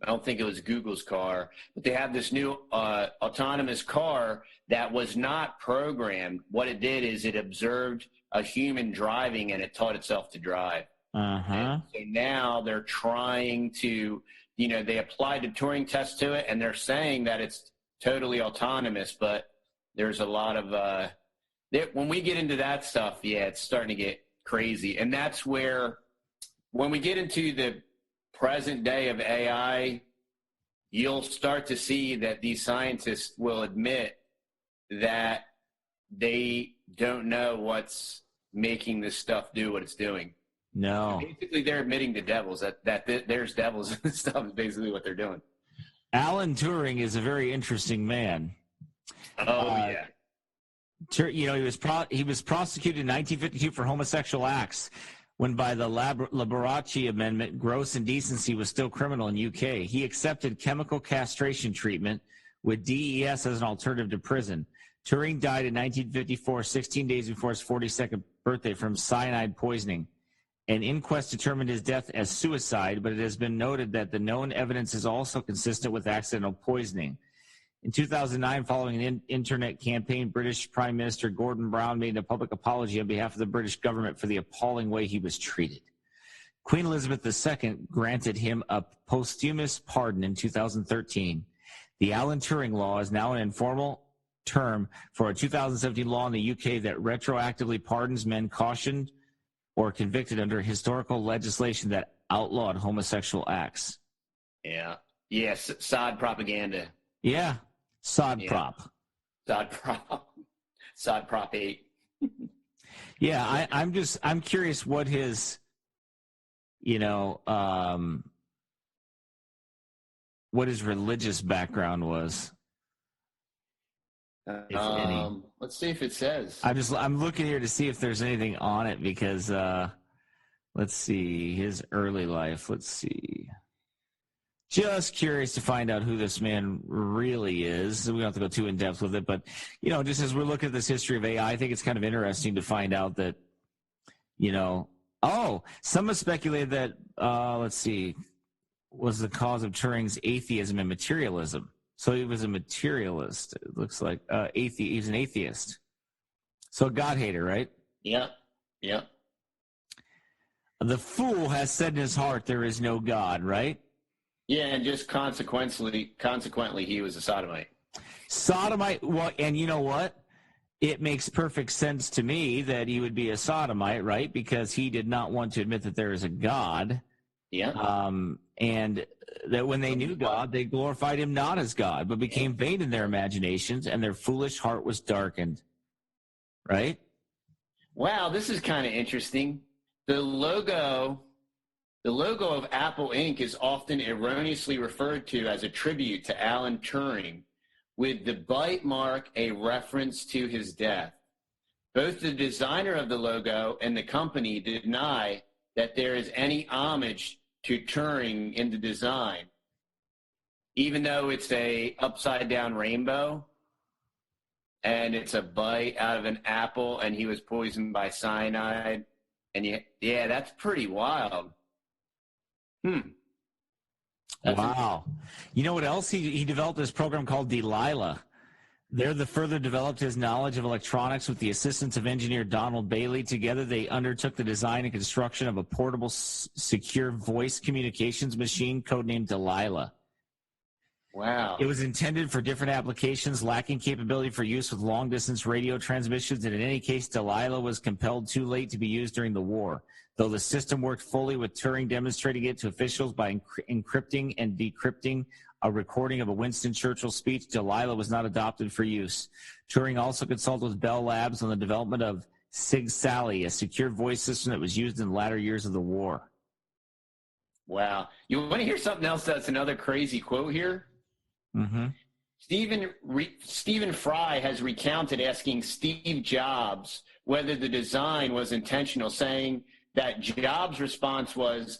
I don't think it was Google's car, but they have this new autonomous car that was not programmed. What it did is it observed a human driving and it taught itself to drive. And so now they're trying to, they applied the Turing test to it and they're saying that it's totally autonomous, but there's a lot of, when we get into that stuff, it's starting to get crazy. And that's where, when we get into the present day of AI, you'll start to see that these scientists will admit that they don't know what's making this stuff do what it's doing. No. So basically, they're admitting to devils that there's devils in this stuff is basically what they're doing. Alan Turing is a very interesting man. Yeah. He was prosecuted in 1952 for homosexual acts, when by the Liberace Amendment, gross indecency was still criminal in UK. He accepted chemical castration treatment with DES as an alternative to prison. Turing died in 1954, 16 days before his 42nd birthday, from cyanide poisoning. An inquest determined his death as suicide, but it has been noted that the known evidence is also consistent with accidental poisoning. In 2009, following an internet campaign, British Prime Minister Gordon Brown made a public apology on behalf of the British government for the appalling way he was treated. Queen Elizabeth II granted him a posthumous pardon in 2013. The Alan Turing Law is now an informal term for a 2017 law in the UK that retroactively pardons men cautioned or convicted under historical legislation that outlawed homosexual acts. Yeah. Yes, sod propaganda. Yeah. Sod prop. Sod prop 8. Yeah, I'm curious what his, what his religious background was. If any. Let's see if it says. I'm looking here to see if there's anything on it because, let's see, his early life. Let's see. Just curious to find out who this man really is. We don't have to go too in depth with it, but just as we're looking at this history of AI, I think it's kind of interesting to find out that, some have speculated that, let's see, was the cause of Turing's atheism and materialism. So he was a materialist. It looks like he's an atheist. So a God hater, right? Yeah. The fool has said in his heart there is no God, right? Yeah, and just consequently, he was a sodomite. Well, and you know what? It makes perfect sense to me that he would be a sodomite, right? Because he did not want to admit that there is a God. Yeah. And that when they knew God, they glorified him not as God, but became vain in their imaginations, and their foolish heart was darkened. Right? Wow, this is kind of interesting. The logo of Apple Inc. is often erroneously referred to as a tribute to Alan Turing, with the bite mark a reference to his death. Both the designer of the logo and the company deny that there is any homage to Turing in the design, even though it's a upside-down rainbow and it's a bite out of an apple and he was poisoned by cyanide. And that's pretty wild. Wow. You know what else? He developed this program called Delilah. There, the further developed his knowledge of electronics with the assistance of engineer Donald Bailey. Together, they undertook the design and construction of a portable, secure voice communications machine codenamed Delilah. Wow. It was intended for different applications, lacking capability for use with long-distance radio transmissions, and in any case, Delilah was compelled too late to be used during the war. Though the system worked fully, with Turing demonstrating it to officials by encrypting and decrypting a recording of a Winston Churchill speech, Delilah was not adopted for use. Turing also consulted with Bell Labs on the development of Sig Sally, a secure voice system that was used in the latter years of the war. Wow. You want to hear something else that's another crazy quote here? Mm-hmm. Stephen Fry has recounted asking Steve Jobs whether the design was intentional, saying that Jobs' response was,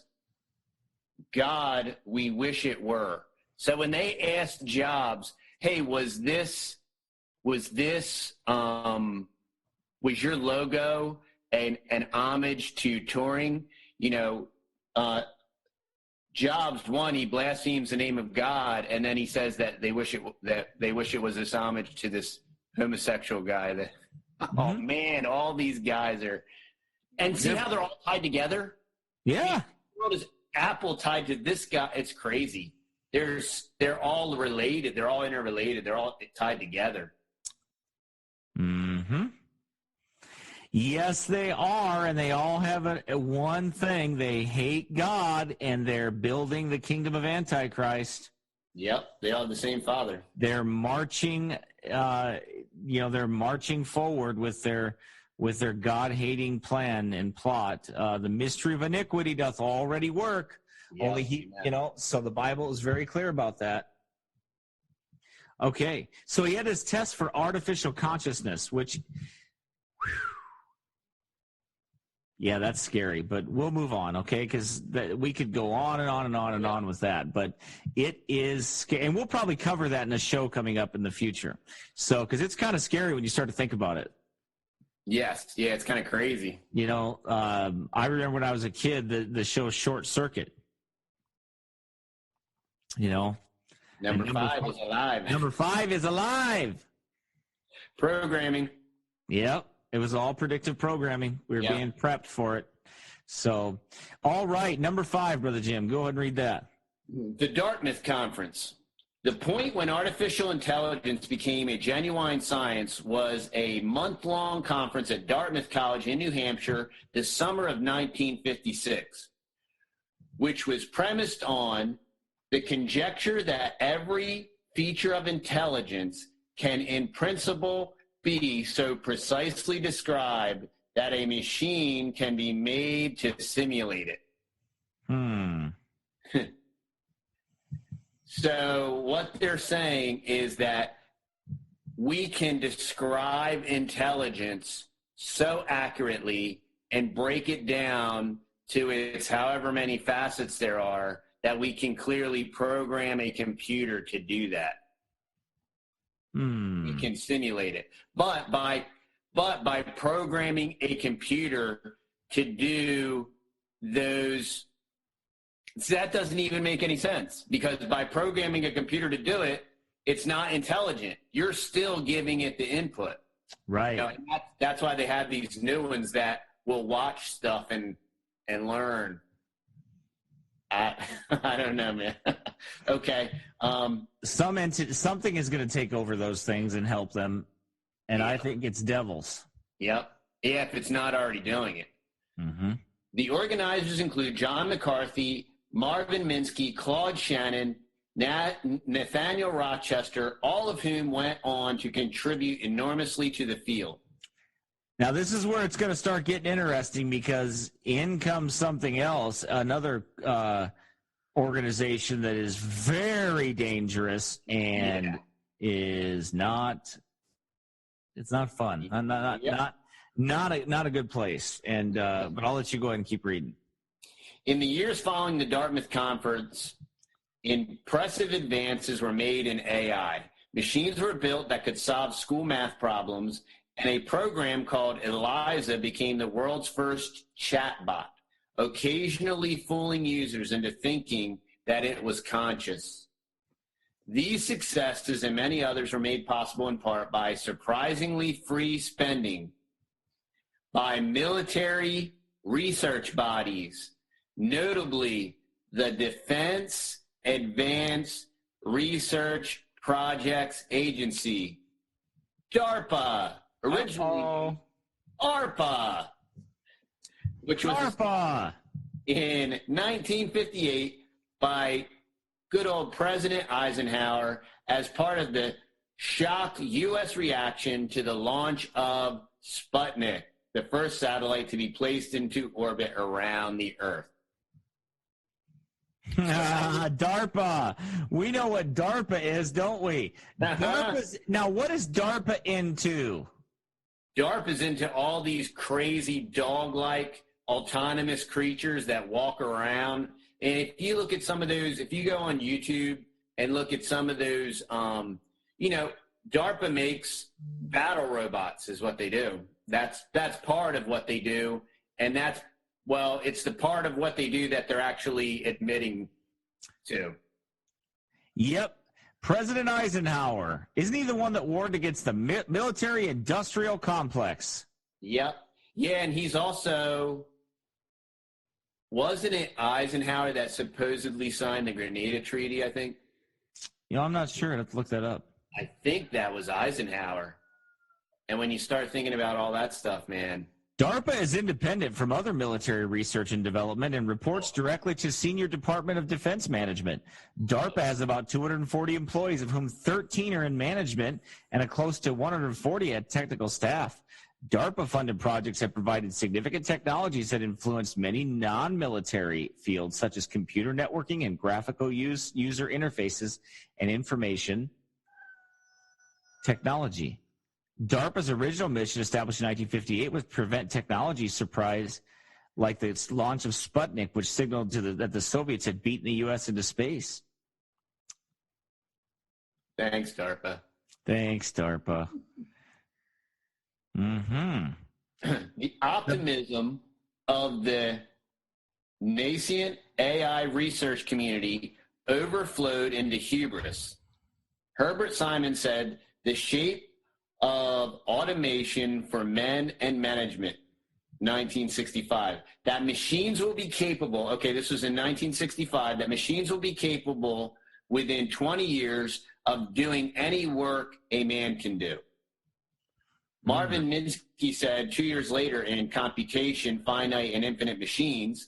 "God, we wish it were." So when they asked Jobs, "Hey, was your logo an homage to Turing?" Jobs, one, he blasphemes the name of God, and then he says that they wish it was this homage to this homosexual guy. That, oh man, all these guys are, and see how they're all tied together. Yeah, What is Apple tied to this guy? It's crazy. They're all related. They're all interrelated. They're all tied together. Mm-hmm. Yes, they are, and they all have one thing. They hate God, and they're building the kingdom of Antichrist. Yep, they all have the same father. They're marching, they're marching forward with their God-hating plan and plot. The mystery of iniquity doth already work. Yep, only so the Bible is very clear about that. Okay, so he had his test for artificial consciousness, which... Yeah, that's scary, but we'll move on, okay? Because we could go on and on and on and on with that, but it is scary, and we'll probably cover that in a show coming up in the future. So, because it's kind of scary when you start to think about it. Yes, yeah, it's kind of crazy. I remember when I was a kid, the show Short Circuit. Number 5 is alive. Number 5 is alive. Programming. Yep. It was all predictive programming. We were being prepped for it. So, all right, number 5, Brother Jim. Go ahead and read that. The Dartmouth Conference. The point when artificial intelligence became a genuine science was a month-long conference at Dartmouth College in New Hampshire the summer of 1956, which was premised on the conjecture that every feature of intelligence can, in principle, be so precisely described that a machine can be made to simulate it. So what they're saying is that we can describe intelligence so accurately and break it down to its however many facets there are that we can clearly program a computer to do that. We can simulate it. But by programming a computer to do those, that doesn't even make any sense, because by programming a computer to do it, it's not intelligent. You're still giving it the input. Right. That's why they have these new ones that will watch stuff and learn. I don't know, man. Okay. Something is going to take over those things and help them, and I think it's devils. Yep. Yeah, if it's not already doing it. Mm-hmm. The organizers include John McCarthy, Marvin Minsky, Claude Shannon, Nathaniel Rochester, all of whom went on to contribute enormously to the field. Now, this is where it's going to start getting interesting, because in comes something else, another organization that is very dangerous and is not. It's not fun. Not a good place. And but I'll let you go ahead and keep reading. In the years following the Dartmouth Conference, impressive advances were made in AI. Machines were built that could solve school math problems, and a program called ELIZA became the world's first chatbot, occasionally fooling users into thinking that it was conscious. These successes and many others were made possible in part by surprisingly free spending by military research bodies, notably the Defense Advanced Research Projects Agency, DARPA, originally ARPA, which was in 1958 by good old President Eisenhower as part of the shocked U.S. reaction to the launch of Sputnik. the first satellite to be placed into orbit around the Earth. DARPA. We know what DARPA is, don't we? Now, what is DARPA into? DARPA's into all these crazy dog-like autonomous creatures that walk around. And if you look at some of those, if you go on YouTube and look at some of those, DARPA makes battle robots is what they do. That's part of what they do. And it's the part of what they do that they're actually admitting to. Yep. President Eisenhower. Isn't he the one that warned against the military-industrial complex? Yep. Yeah, and he's also, wasn't it Eisenhower that supposedly signed the Grenada Treaty, I think? I'm not sure. Let's look that up. I think that was Eisenhower. And when you start thinking about all that stuff, man. DARPA is independent from other military research and development and reports directly to Senior Department of Defense Management. DARPA has about 240 employees, of whom 13 are in management and a close to 140 at technical staff. DARPA-funded projects have provided significant technologies that influenced many non-military fields, such as computer networking and graphical user interfaces and information technology. DARPA's original mission, established in 1958, was to prevent technology surprise like the launch of Sputnik, which signaled that the Soviets had beaten the U.S. into space. Thanks, DARPA. Thanks, DARPA. The optimism of the nascent AI research community overflowed into hubris. Herbert Simon said, "The shape of automation for men and management," 1965, that machines will be capable, this was in 1965, that machines will be capable within 20 years of doing any work a man can do. Marvin Minsky said 2 years later in Computation, Finite and Infinite Machines,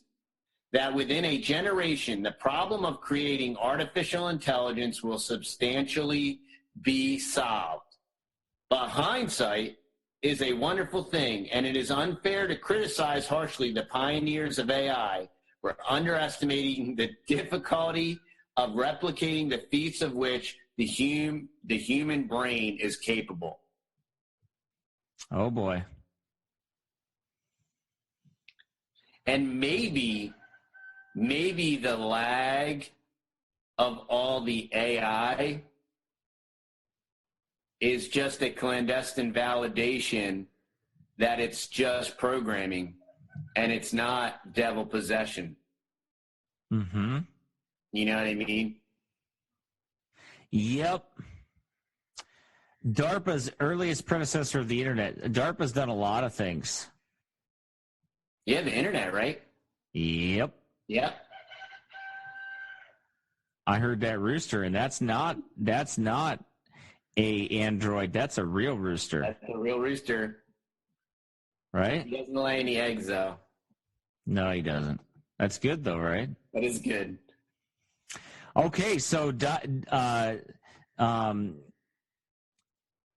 that within a generation, the problem of creating artificial intelligence will substantially be solved. But hindsight is a wonderful thing, and it is unfair to criticize harshly the pioneers of AI for underestimating the difficulty of replicating the feats of which the human brain is capable. Oh, boy. And maybe the lag of all the AI is just a clandestine validation that it's just programming and it's not devil possession. Mm-hmm. You know what I mean? Yep. DARPA's earliest predecessor of the internet. DARPA's done a lot of things. Yeah, the internet, right? Yep. Yep. I heard that rooster, and that's not a android. That's a real rooster. That's a real rooster. Right? He doesn't lay any eggs, though. No, he doesn't. That's good, though, right? That is good. Okay, so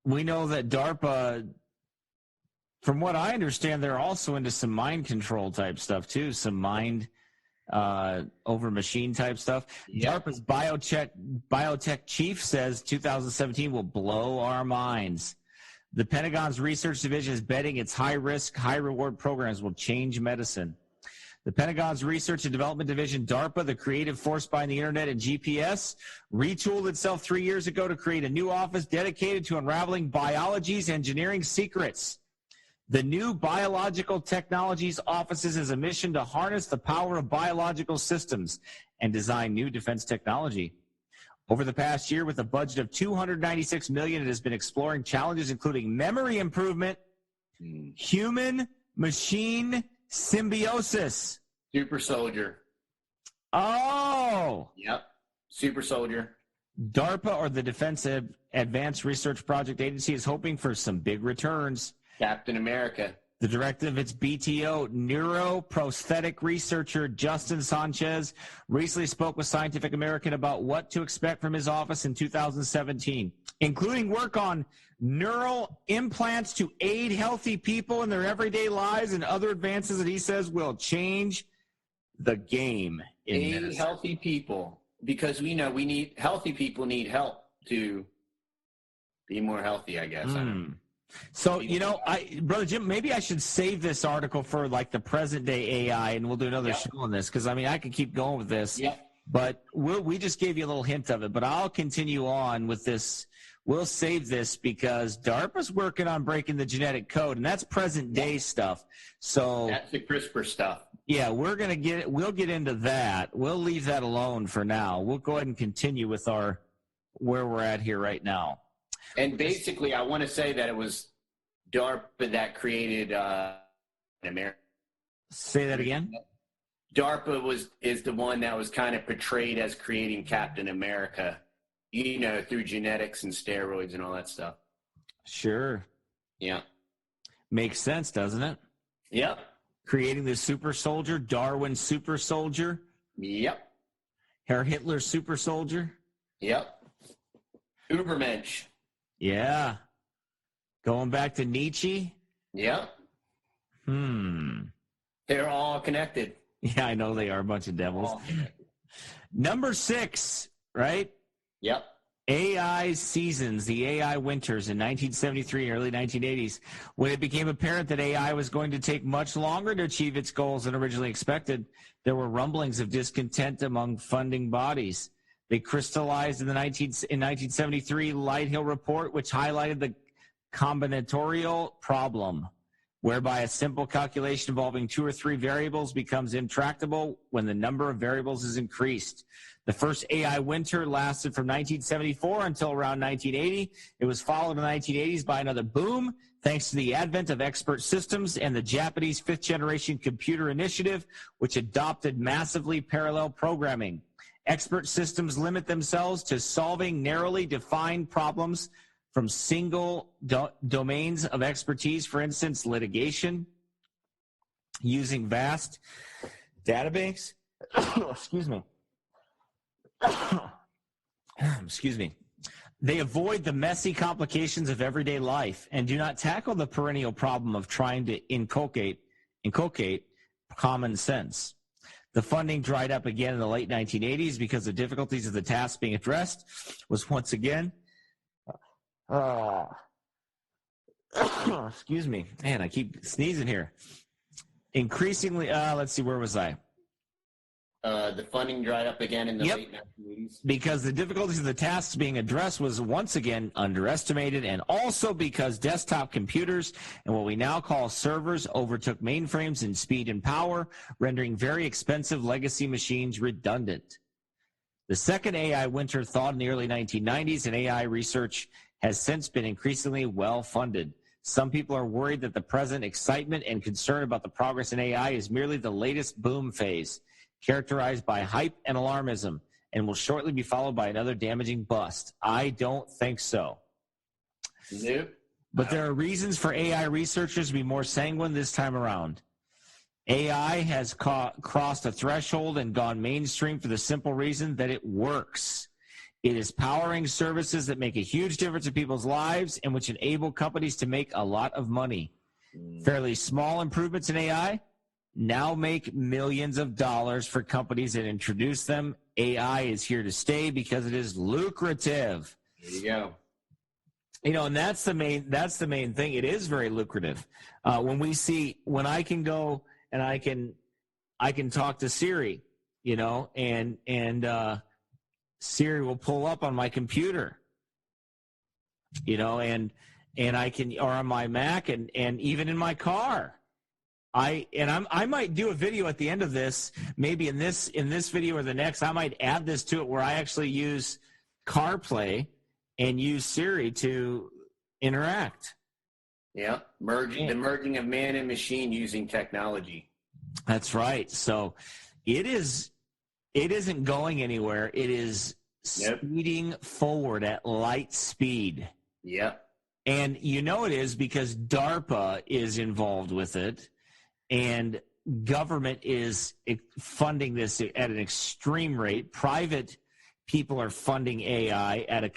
we know that DARPA, from what I understand, they're also into some mind control type stuff, too, some mind over machine type stuff. Yep. DARPA's biotech chief says 2017 will blow our minds. The Pentagon's research division is betting its high-risk, high-reward programs will change medicine. The Pentagon's Research and Development Division, DARPA, the creative force behind the internet and GPS, retooled itself 3 years ago to create a new office dedicated to unraveling biology's engineering secrets. The new Biological Technologies Office is a mission to harness the power of biological systems and design new defense technology. Over the past year, with a budget of $296 million, it has been exploring challenges including memory improvement, human-machine symbiosis. Super soldier. Oh! Yep. Super soldier. DARPA, or the Defense Advanced Research Project Agency, is hoping for some big returns. Captain America. The director of its BTO, neuroprosthetic researcher Justin Sanchez, recently spoke with Scientific American about what to expect from his office in 2017, including work on neural implants to aid healthy people in their everyday lives and other advances that he says will change the game. Aid healthy people, because we know healthy people need help to be more healthy, I guess. I don't know. So, Brother Jim, maybe I should save this article for like the present day AI, and we'll do another show on this, because I could keep going with this. But we just gave you a little hint of it, but I'll continue on with this. We'll save this because DARPA's working on breaking the genetic code, and that's present day stuff. So that's the CRISPR stuff. Yeah, we'll get into that. We'll leave that alone for now. We'll go ahead and continue with where we're at here right now. And basically, I want to say that it was DARPA that created America. Say that again? DARPA is the one that was kind of portrayed as creating Captain America, through genetics and steroids and all that stuff. Sure. Yeah. Makes sense, doesn't it? Yep. Creating the super soldier, Darwin's super soldier. Yep. Herr Hitler's super soldier. Yep. Ubermensch. Yeah. Going back to Nietzsche. Yep. They're all connected. Yeah, I know they are a bunch of devils. Number 6, right? Yep. AI seasons, the AI winters in 1973 and early 1980s, when it became apparent that AI was going to take much longer to achieve its goals than originally expected, there were rumblings of discontent among funding bodies. They crystallized in 1973 Lighthill Report, which highlighted the combinatorial problem, whereby a simple calculation involving 2 or 3 variables becomes intractable when the number of variables is increased. The first AI winter lasted from 1974 until around 1980. It was followed in the 1980s by another boom, thanks to the advent of expert systems and the Japanese 5th-generation computer initiative, which adopted massively parallel programming. Expert systems limit themselves to solving narrowly defined problems from single domains of expertise, for instance, litigation, using vast database. Excuse me. Excuse me. They avoid the messy complications of everyday life and do not tackle the perennial problem of trying to inculcate common sense. The funding dried up again in the late 1980s because the difficulties of the task being addressed was once again excuse me. Man, I keep sneezing here. Increasingly, let's see, where was I? The funding dried up again in the late 1980s. Because the difficulties of the tasks being addressed was once again underestimated, and also because desktop computers and what we now call servers overtook mainframes in speed and power, rendering very expensive legacy machines redundant. The second AI winter thawed in the early 1990s, and AI research has since been increasingly well-funded. Some people are worried that the present excitement and concern about the progress in AI is merely the latest boom phase, characterized by hype and alarmism, and will shortly be followed by another damaging bust. I don't think so. Nope. But there are reasons for AI researchers to be more sanguine this time around. AI has crossed a threshold and gone mainstream for the simple reason that it works. It is powering services that make a huge difference in people's lives and which enable companies to make a lot of money. Fairly small improvements in AI now make millions of dollars for companies that introduce them. AI is here to stay because it is lucrative. There you go. And that's the main thing. It is very lucrative. When I can go and I can talk to Siri, and Siri will pull up on my computer, and I can, or on my Mac and even in my car. I might do a video at the end of this, maybe in this video or the next. I might add this to it where I actually use CarPlay and use Siri to interact. Yeah, the merging of man and machine using technology. That's right. So it isn't going anywhere. It is speeding forward at light speed. Yep. And you know it is because DARPA is involved with it, and government is funding this at an extreme rate. Private people are funding AI at a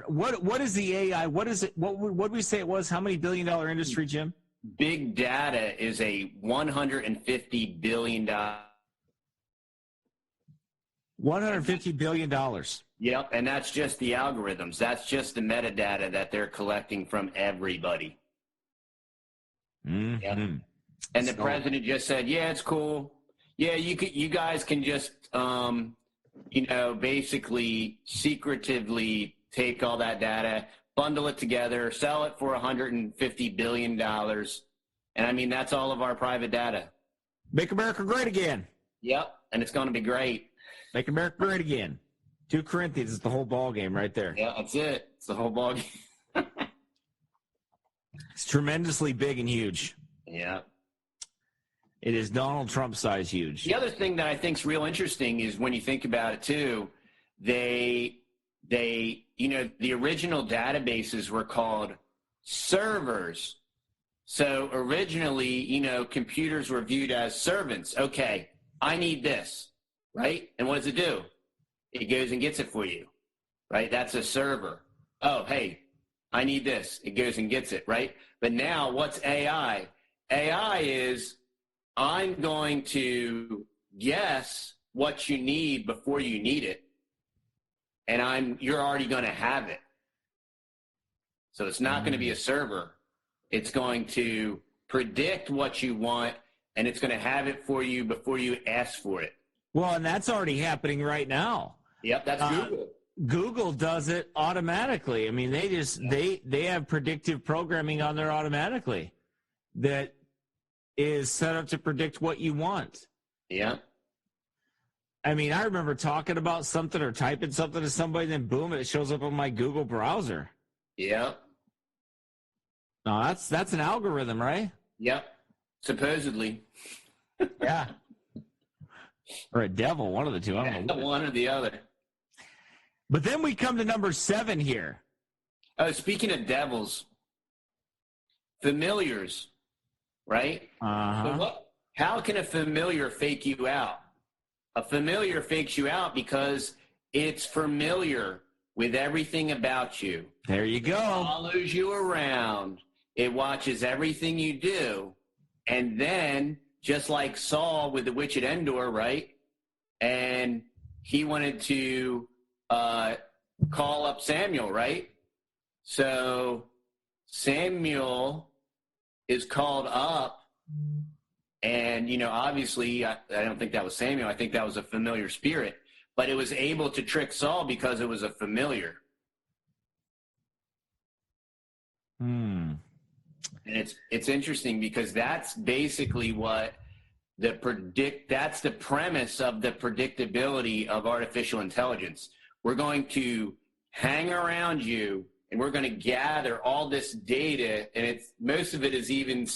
what is the AI? What is it? What did we say it was? How many $billion industry, Jim? Big data is a $150 billion. $150 billion. Yep, and that's just the algorithms. That's just the metadata that they're collecting from everybody. Mm-hmm. Yep. And the president just said, "Yeah, it's cool. Yeah, you guys can just, basically secretively take all that data, bundle it together, sell it for $150 billion. And I mean, that's all of our private data. Make America great again." Yep, and it's going to be great. Make America great again. 2 Corinthians is the whole ball game right there. Yeah, that's it. It's the whole ball game. It's tremendously big and huge. Yeah. It is Donald Trump size huge. The other thing that I think is real interesting is when you think about it too, the original databases were called servers. So originally, computers were viewed as servants. Okay, I need this, right? And what does it do? It goes and gets it for you, right? That's a server. Oh, hey, I need this. It goes and gets it, right? But now what's AI? AI is I'm going to guess what you need before you need it, and you're already going to have it. So it's not going to be a server. It's going to predict what you want, and it's going to have it for you before you ask for it. Well, and that's already happening right now. Yep, that's Google. Google does it automatically. I mean, they have predictive programming on there automatically that is set up to predict what you want. Yeah. I mean, I remember talking about something or typing something to somebody, then boom, it shows up on my Google browser. Yeah. No, that's an algorithm, right? Yep. Supposedly. Yeah. Or a devil, one of the two. I don't know. One or the other. But then we come to number 7 here. Oh, speaking of devils, familiars, right? Uh-huh. So how can a familiar fake you out? A familiar fakes you out because it's familiar with everything about you. There you go. It follows you around. It watches everything you do. And then, just like Saul with the witch at Endor, right? And he wanted to call up Samuel, right? So Samuel is called up, and, obviously, I don't think that was Samuel. I think that was a familiar spirit. But it was able to trick Saul because it was a familiar. And it's interesting because that's basically what that's the premise of the predictability of artificial intelligence. We're going to hang around you, and we're going to gather all this data, and most of it is even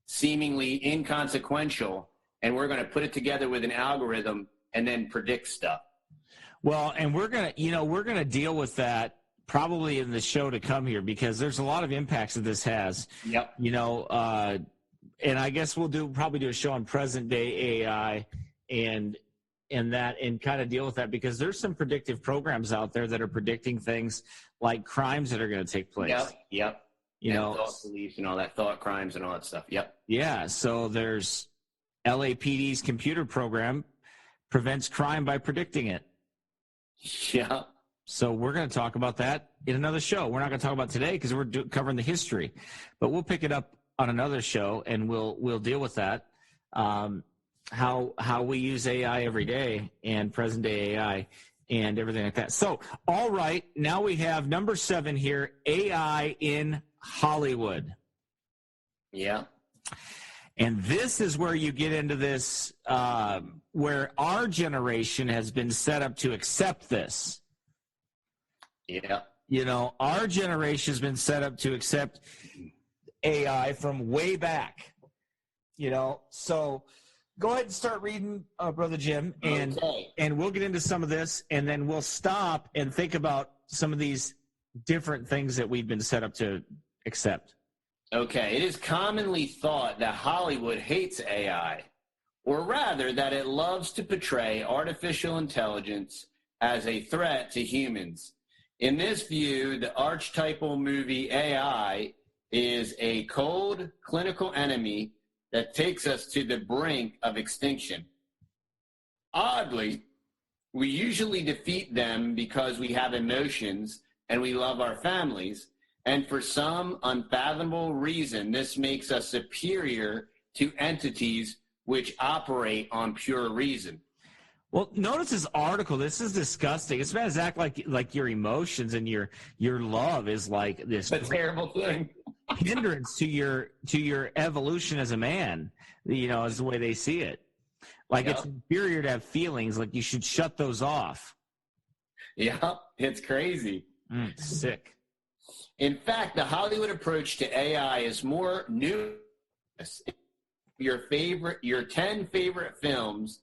seemingly inconsequential, and we're going to put it together with an algorithm and then predict stuff. Well, and we're going to deal with that probably in the show to come here because there's a lot of impacts that this has. Yep. And I guess we'll probably do a show on present day AI and kind of deal with that because there's some predictive programs out there that are predicting things like crimes that are going to take place. Yep. Thought police and all that, thought crimes and all that stuff. Yep. Yeah. So there's LAPD's computer program prevents crime by predicting it. Yeah. So we're going to talk about that in another show. We're not going to talk about it today because we're covering the history, but we'll pick it up on another show and we'll deal with that. How we use AI every day and present day AI and everything like that. So, all right, now we have number 7 here, AI in Hollywood. Yeah. And this is where you get into this, where our generation has been set up to accept this. Yeah. Our generation has been set up to accept AI from way back. So go ahead and start reading, Brother Jim, and we'll get into some of this, and then we'll stop and think about some of these different things that we've been set up to accept. Okay, it is commonly thought that Hollywood hates AI, or rather that it loves to portray artificial intelligence as a threat to humans. In this view, the archetypal movie AI is a cold, clinical enemy that takes us to the brink of extinction. Oddly, we usually defeat them because we have emotions and we love our families, and for some unfathomable reason, this makes us superior to entities which operate on pure reason. Well, notice this article. This is disgusting. It's about to act like your emotions and your love is like this a terrible thing. hindrance to your evolution as a man. Is the way they see it. Like It's inferior to have feelings. Like you should shut those off. Yeah, it's crazy. Sick. In fact, the Hollywood approach to AI is more nuanced. Your 10 favorite films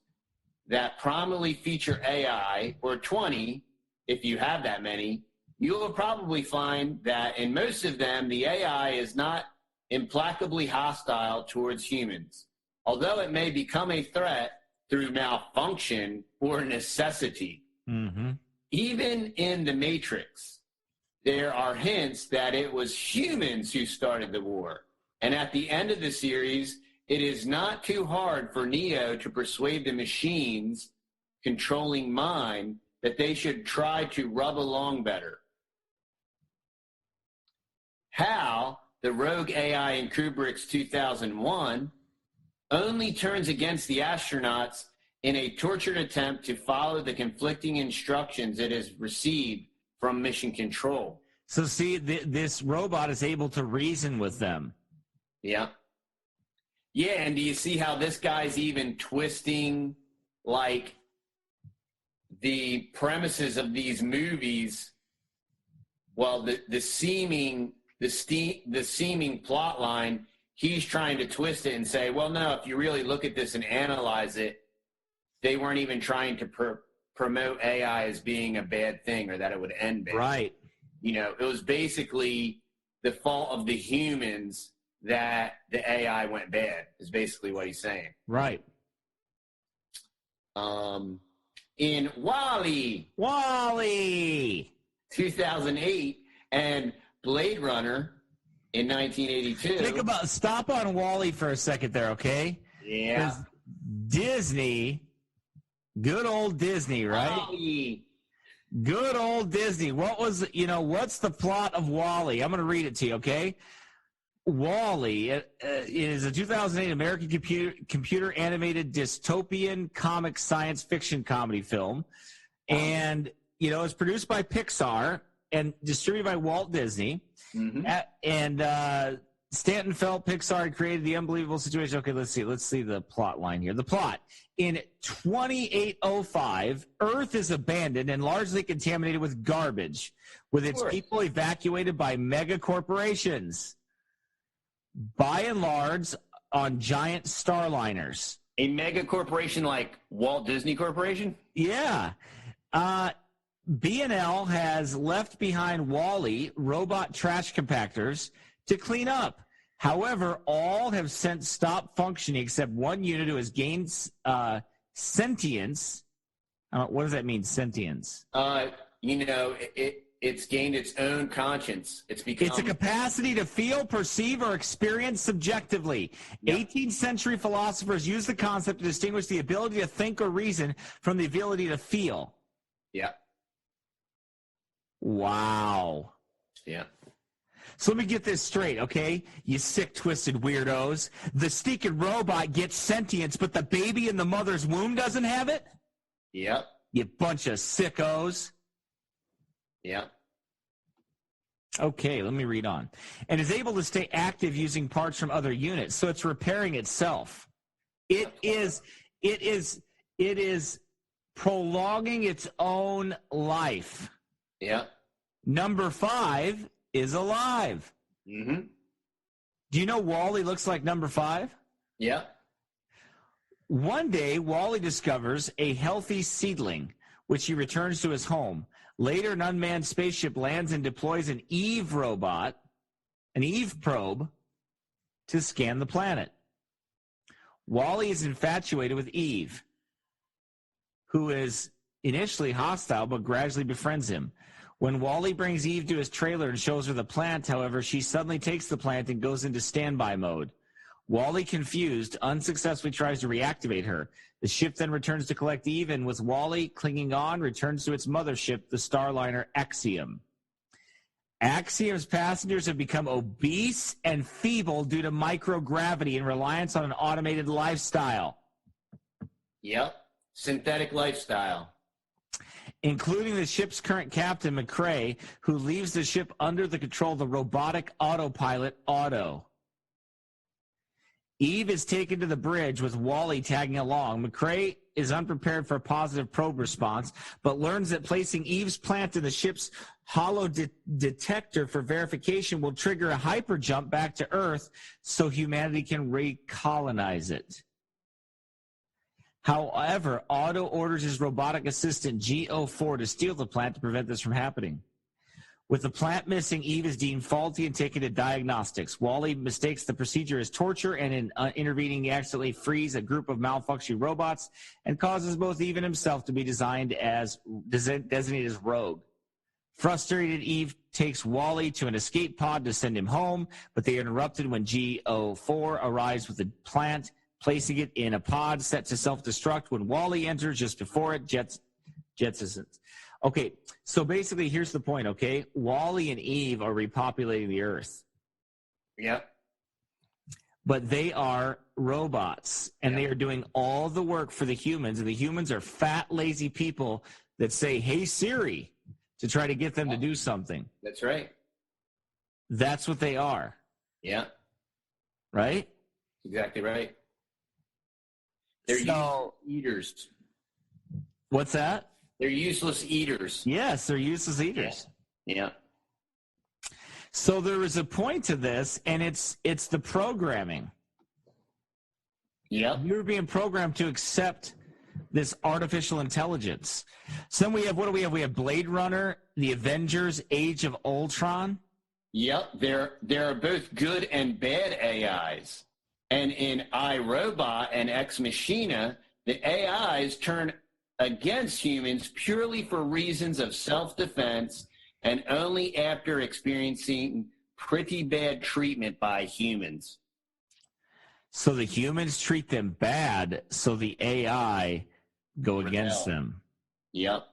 that prominently feature AI, or 20, if you have that many, you will probably find that in most of them, the AI is not implacably hostile towards humans, although it may become a threat through malfunction or necessity. Mm-hmm. Even in The Matrix, there are hints that it was humans who started the war. And at the end of the series, it is not too hard for Neo to persuade the machines controlling mind that they should try to rub along better. Hal, the rogue AI in Kubrick's 2001, only turns against the astronauts in a tortured attempt to follow the conflicting instructions it has received from Mission Control. So see, this robot is able to reason with them. Yeah. Yeah, and do you see how this guy's even twisting, like, the premises of these movies? Well, the seeming plot line, he's trying to twist it and say, well, no, if you really look at this and analyze it, they weren't even trying to promote AI as being a bad thing or that it would end bad. Right. It was basically the fault of the humans that the AI went bad, is basically what he's saying. Right. In Wall-E, 2008, and Blade Runner in 1982. Stop on Wall-E for a second there, okay? Yeah. Disney, good old Disney, right? Wall-E. Good old Disney. What's the plot of Wall-E? I'm going to read it to you, okay? Wall-E is a 2008 American computer animated dystopian comic science fiction comedy film. And, it's produced by Pixar and distributed by Walt Disney. Mm-hmm. And Stanton felt Pixar had created the unbelievable situation. Okay, let's see the plot line here. The plot. In 2805, Earth is abandoned and largely contaminated with garbage, with its people evacuated by mega corporations, by and large on giant starliners. A mega corporation like Walt Disney Corporation? Yeah. B&L has left behind Wall-E robot trash compactors to clean up. However, all have since stopped functioning except one unit who has gained sentience. What does that mean, sentience? It's gained its own conscience. It's a capacity to feel, perceive, or experience subjectively. Yep. 18th century philosophers used the concept to distinguish the ability to think or reason from the ability to feel. Yeah. Wow. Yeah. So let me get this straight, okay? You sick, twisted weirdos. The stinking robot gets sentience, but the baby in the mother's womb doesn't have it? Yep. You bunch of sickos. Yeah. Okay, let me read on. And is able to stay active using parts from other units, so it's repairing itself. It is prolonging its own life. Yeah. Number 5 is alive. Mm-hmm. Do you know Wall-E looks like number 5? Yeah. One day, Wall-E discovers a healthy seedling which he returns to his home. Later, an unmanned spaceship lands and deploys an Eve robot, an Eve probe, to scan the planet. Wally is infatuated with Eve, who is initially hostile but gradually befriends him. When Wally brings Eve to his trailer and shows her the plant, however, she suddenly takes the plant and goes into standby mode. Wally, confused, unsuccessfully tries to reactivate her. The ship then returns to collect Eve, and with Wally clinging on, returns to its mothership, the starliner Axiom. Axiom's passengers have become obese and feeble due to microgravity and reliance on an automated lifestyle. Yep. Synthetic lifestyle. Including the ship's current captain, McCrae, who leaves the ship under the control of the robotic autopilot, Otto. Eve is taken to the bridge with Wally tagging along. McCrae is unprepared for a positive probe response, but learns that placing Eve's plant in the ship's hollow detector for verification will trigger a hyper jump back to Earth so humanity can recolonize it. However, Otto orders his robotic assistant G04 to steal the plant to prevent this from happening. With the plant missing, Eve is deemed faulty and taken to diagnostics. Wally mistakes the procedure as torture, and in intervening, he accidentally frees a group of malfunctioning robots and causes both Eve and himself to be designated as rogue. Frustrated, Eve takes Wally to an escape pod to send him home, but they are interrupted when G04 arrives with the plant, placing it in a pod set to self-destruct. When Wally enters just before it, jettisons. Okay, so basically here's the point, okay? Wally and Eve are repopulating the Earth. Yep. But they are robots, and they are doing all the work for the humans, and the humans are fat, lazy people that say, hey, Siri, to try to get them to do something. That's right. That's what they are. Yeah. Right? Exactly right. They're useless eaters. What's that? They're useless eaters. Yes, they're useless eaters. Yeah. So there is a point to this, and it's the programming. Yeah. You're being programmed to accept this artificial intelligence. So then we have, what do we have? We have Blade Runner, The Avengers, Age of Ultron. Yep. There are both good and bad AIs. And in iRobot and Ex Machina, the AIs turn against humans purely for reasons of self-defense and only after experiencing pretty bad treatment by humans. So the humans treat them bad, so the AI go against them. Yep.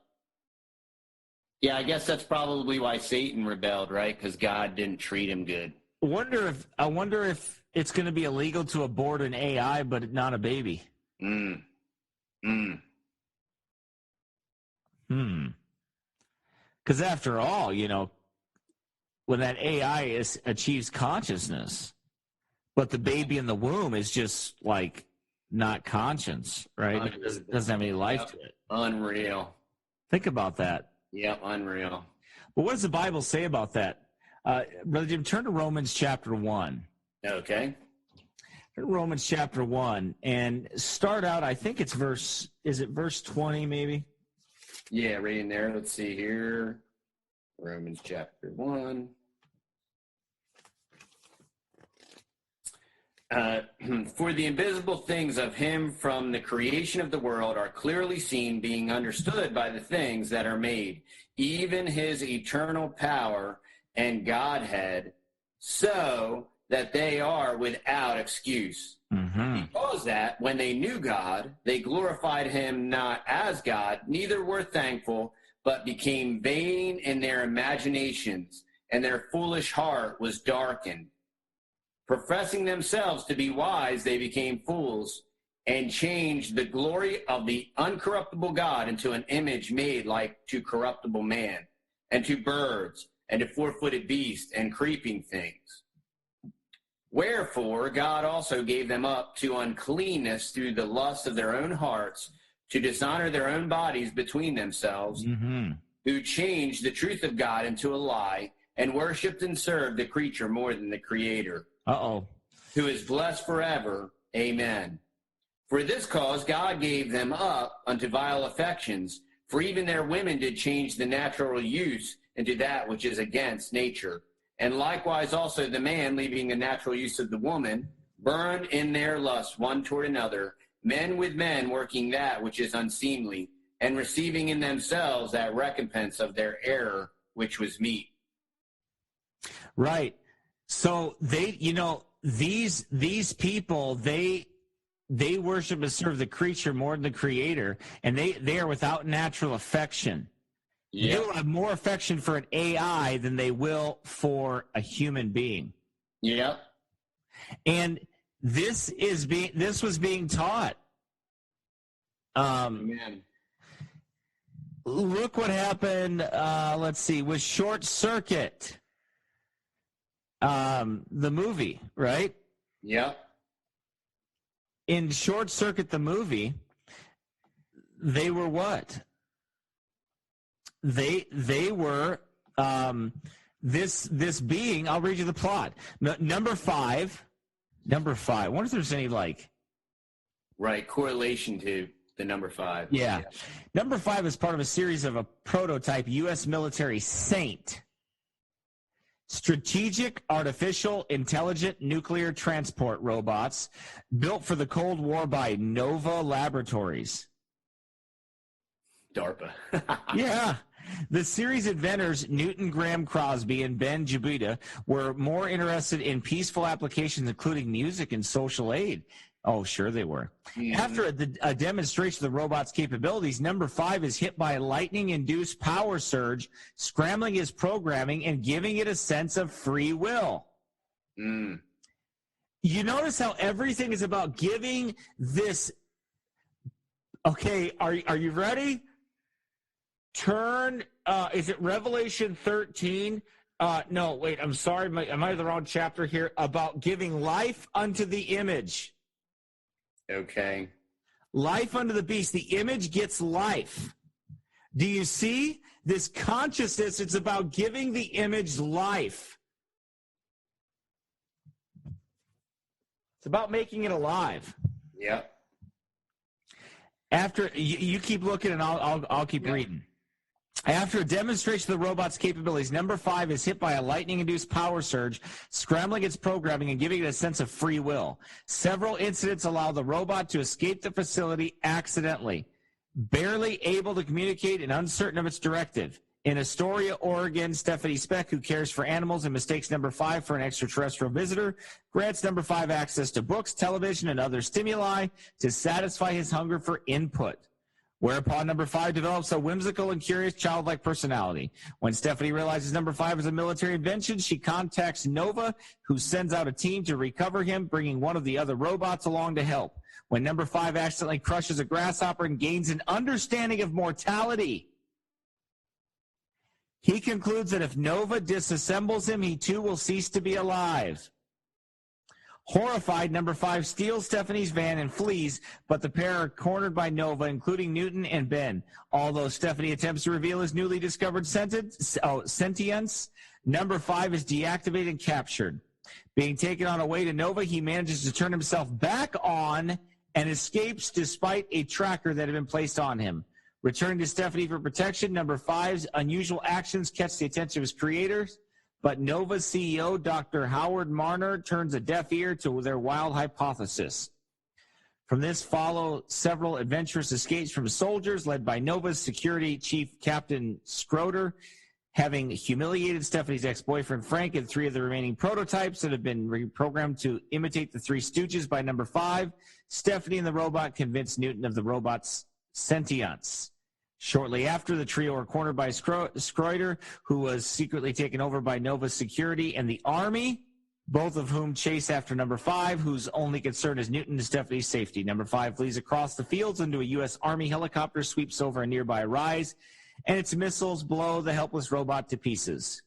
Yeah, I guess that's probably why Satan rebelled, right? Because God didn't treat him good. I wonder if it's going to be illegal to abort an AI, but not a baby. Because after all, when that AI achieves consciousness, but the baby in the womb is just like not conscious, right? It doesn't have any life to it. Unreal. Think about that. Yep, unreal. But what does the Bible say about that? Brother Jim, turn to Romans chapter 1. Okay. Romans chapter 1 and start out, I think it's verse 20 maybe? Yeah, right in there. Let's see here. Romans chapter 1. For the invisible things of him from the creation of the world are clearly seen, being understood by the things that are made, even his eternal power and Godhead, so that they are without excuse. Because that, when they knew God, they glorified him not as God, neither were thankful, but became vain in their imaginations, and their foolish heart was darkened. Professing themselves to be wise, they became fools, and changed the glory of the uncorruptible God into an image made like to corruptible man, and to birds, and to four-footed beasts, and creeping things. Wherefore God also gave them up to uncleanness through the lust of their own hearts, to dishonor their own bodies between themselves, who changed the truth of God into a lie, and worshipped and served the creature more than the Creator. Who is blessed forever. Amen. For this cause God gave them up unto vile affections, For even their women did change the natural use into that which is against nature. And likewise also the man, leaving the natural use of the woman, burned in their lust one toward another, men with men working that which is unseemly, and receiving in themselves that recompense of their error, which was meat. Right. So these people, they worship and serve the creature more than the creator, and they are without natural affection. Yep. They will have more affection for an AI than they will for a human being. Yep. And this was being taught. Man. Look what happened, let's see, with Short Circuit, the movie, right? Yep. In Short Circuit, the movie, they were what? They were this being. I'll read you the plot. Number five. I wonder if there's any correlation to the number 5. Yeah. Number 5 is part of a series of a prototype U.S. military Saint. Strategic Artificial Intelligent Nuclear Transport Robots built for the Cold War by Nova Laboratories. DARPA. Yeah. The series inventors Newton Graham Crosby and Ben Jabuta were more interested in peaceful applications, including music and social aid. Oh, sure they were. Mm-hmm. After a demonstration of the robot's capabilities, number 5 is hit by a lightning-induced power surge, scrambling his programming and giving it a sense of free will. Mm. You notice how everything is about giving this. Okay, are you ready? Turn, is it Revelation 13? No, wait, I'm sorry. Am I in the wrong chapter here? About giving life unto the image. Okay. Life unto the beast. The image gets life. Do you see this consciousness? It's about giving the image life. It's about making it alive. Yep. After you keep looking, and I'll keep reading. After a demonstration of the robot's capabilities, number 5 is hit by a lightning-induced power surge, scrambling its programming and giving it a sense of free will. Several incidents allow the robot to escape the facility accidentally, barely able to communicate and uncertain of its directive. In Astoria, Oregon, Stephanie Speck, who cares for animals and mistakes number 5 for an extraterrestrial visitor, grants number 5 access to books, television, and other stimuli to satisfy his hunger for input. Whereupon number 5 develops a whimsical and curious childlike personality. When Stephanie realizes number 5 is a military invention, she contacts Nova, who sends out a team to recover him, bringing one of the other robots along to help. When number 5 accidentally crushes a grasshopper and gains an understanding of mortality, he concludes that if Nova disassembles him, he too will cease to be alive. Horrified, number 5 steals Stephanie's van and flees, but the pair are cornered by Nova, including Newton and Ben. Although Stephanie attempts to reveal his newly discovered sentience, number 5 is deactivated and captured. Being taken on a way to Nova, he manages to turn himself back on and escapes despite a tracker that had been placed on him. Returning to Stephanie for protection, number 5's unusual actions catch the attention of his creators, but Nova's CEO, Dr. Howard Marner, turns a deaf ear to their wild hypothesis. From this follow several adventurous escapes from soldiers led by Nova's security chief, Captain Schroeder, having humiliated Stephanie's ex-boyfriend, Frank, and 3 of the remaining prototypes that have been reprogrammed to imitate the 3 Stooges by number 5. Stephanie and the robot convince Newton of the robot's sentience. Shortly after, the trio are cornered by Schroeder, who was secretly taken over by Nova's security and the Army, both of whom chase after number 5, whose only concern is Newton and Stephanie's safety. Number 5 flees across the fields into a U.S. Army helicopter, sweeps over a nearby rise, and its missiles blow the helpless robot to pieces.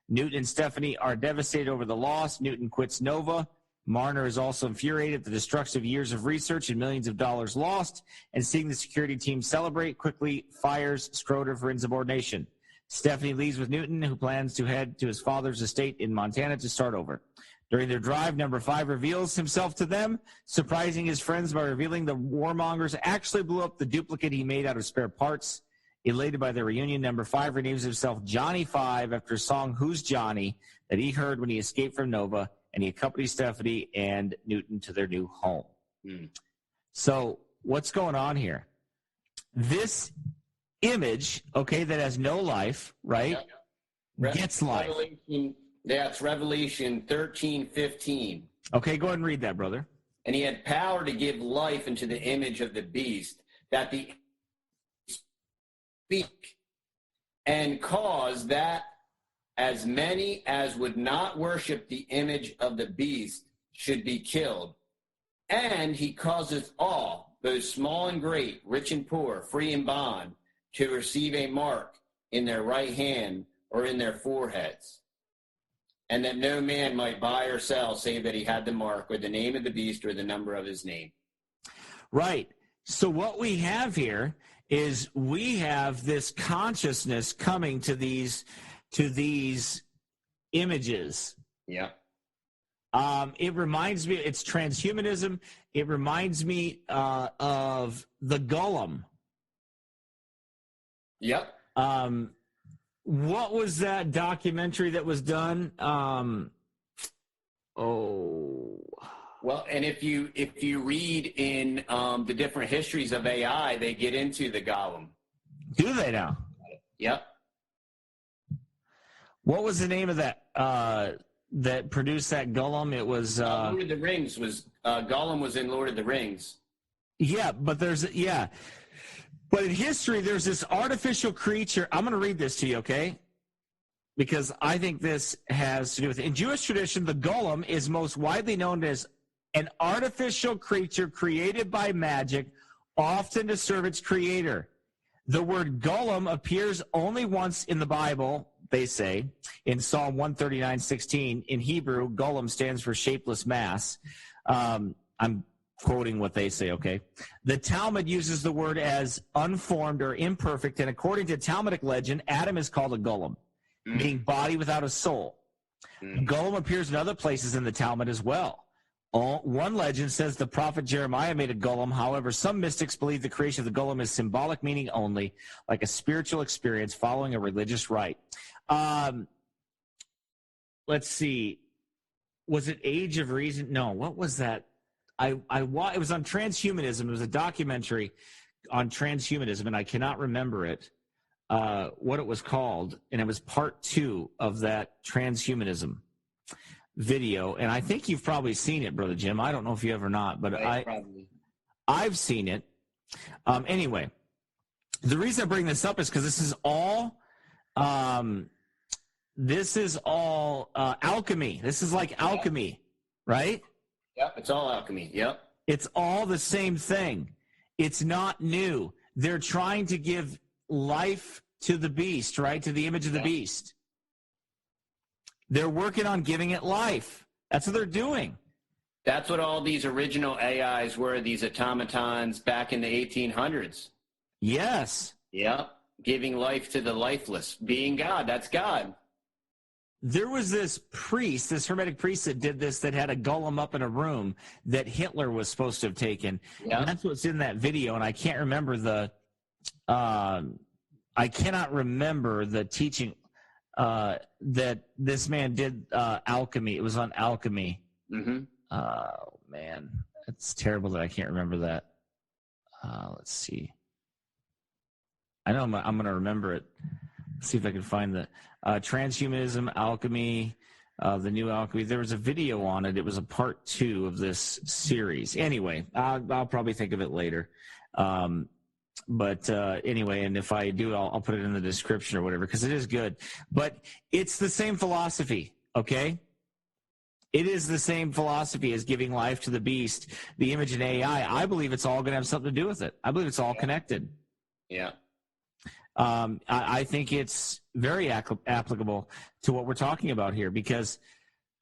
Newton and Stephanie are devastated over the loss. Newton quits Nova. Marner is also infuriated at the destruction of years of research and millions of dollars lost, and seeing the security team celebrate, quickly fires Schroeder for insubordination. Stephanie leaves with Newton, who plans to head to his father's estate in Montana to start over. During their drive, number 5 reveals himself to them, surprising his friends by revealing the warmongers actually blew up the duplicate he made out of spare parts. Elated by their reunion, number 5 renames himself Johnny 5 after a song Who's Johnny that he heard when he escaped from Nova, and he accompanied Stephanie and Newton to their new home. So what's going on here? This image, okay, that has no life, right, gets life. It's Revelation 13:15. Okay, go ahead and read that, brother. And he had power to give life into the image of the beast, that the speak, and cause that as many as would not worship the image of the beast should be killed. And he causeth all, both small and great, rich and poor, free and bond, to receive a mark in their right hand or in their foreheads, and that no man might buy or sell save that he had the mark or the name of the beast or the number of his name. Right. So what we have here is we have this consciousness coming to these images. Yeah. It reminds me, it's transhumanism. It reminds me of the Golem. Yep. What was that documentary that was done? Well, and if you read in the different histories of AI, they get into the Golem. Do they now? Yep. What was the name of that that produced that Golem? It was Lord of the Rings was Golem was in Lord of the Rings. Yeah, but but in history, there's this artificial creature. I'm going to read this to you, okay? Because I think this has to do with it. In Jewish tradition, the golem is most widely known as an artificial creature created by magic, often to serve its creator. The word golem appears only once in the Bible, they say, in Psalm 139:16. In Hebrew, golem stands for shapeless mass. I'm quoting what they say, okay? The Talmud uses the word as unformed or imperfect, and according to Talmudic legend, Adam is called a golem, meaning body without a soul. Golem appears in other places in the Talmud as well. One legend says the prophet Jeremiah made a golem. However, some mystics believe the creation of the golem is symbolic meaning only, like a spiritual experience following a religious rite. Let's see. Was it Age of Reason? No, what was that? It was on transhumanism. It was a documentary on transhumanism, and I cannot remember it, what it was called, and it was part 2 of that transhumanism video, and I think you've probably seen it, Brother Jim. I don't know if you have or not, but I've seen it. Anyway, the reason I bring this up is because this is all alchemy. This is like alchemy, right? Yep, it's all alchemy. Yep. It's all the same thing. It's not new. They're trying to give life to the beast, right? To the image of the beast. They're working on giving it life. That's what they're doing. That's what all these original AIs were, these automatons back in the 1800s. Yes. Yep. Giving life to the lifeless. Being God. That's God. There was this priest, this Hermetic priest that did this, that had a golem up in a room that Hitler was supposed to have taken. Yeah. And that's what's in that video. And I can't remember I cannot remember the teaching that this man did alchemy. It was on alchemy. Mm-hmm. Oh, man. It's terrible that I can't remember that. Let's see. I know I'm going to remember it. Let's see if I can find the transhumanism, alchemy, the new alchemy. There was a video on it. It was a part 2 of this series. Anyway, I'll probably think of it later. But anyway, and if I do, I'll put it in the description or whatever, because it is good. But it's the same philosophy, okay? It is the same philosophy as giving life to the beast, the image in AI. I believe it's all going to have something to do with it. I believe it's all connected. Yeah. I think it's very applicable to what we're talking about here, because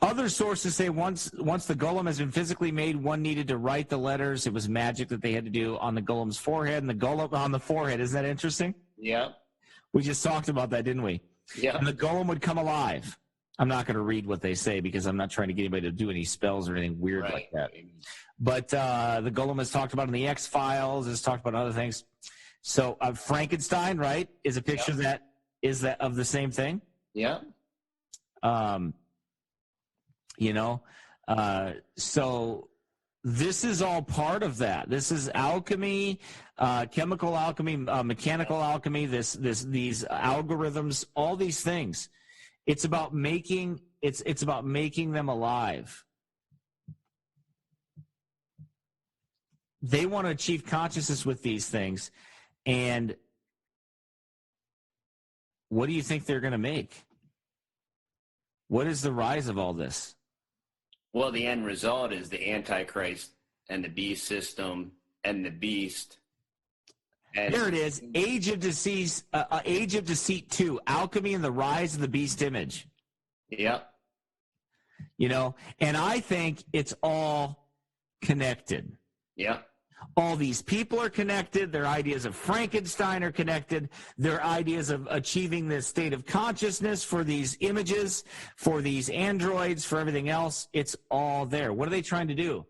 other sources say once the golem has been physically made, one needed to write the letters. It was magic that they had to do on the golem's forehead, and the golem on the forehead. Isn't that interesting? Yeah. We just talked about that, didn't we? Yeah. And the golem would come alive. I'm not going to read what they say because I'm not trying to get anybody to do any spells or anything weird like that. But the golem is talked about in the X-Files. It's talked about other things. So Frankenstein, right, is a picture that is that of the same thing. Yeah. So this is all part of that. This is alchemy, chemical alchemy, mechanical alchemy. These algorithms, all these things. It's about making them alive. They want to achieve consciousness with these things, and what do you think they're going to make? What is the rise of all this? Well, the end result is the Antichrist and the beast system and the beast. And there it is. Age of Deceit 2, Alchemy and the Rise of the Beast Image. Yep. And I think it's all connected. Yep. All these people are connected. Their ideas of Frankenstein are connected. Their ideas of achieving this state of consciousness for these images, for these androids, for everything else, it's all there. What are they trying to do?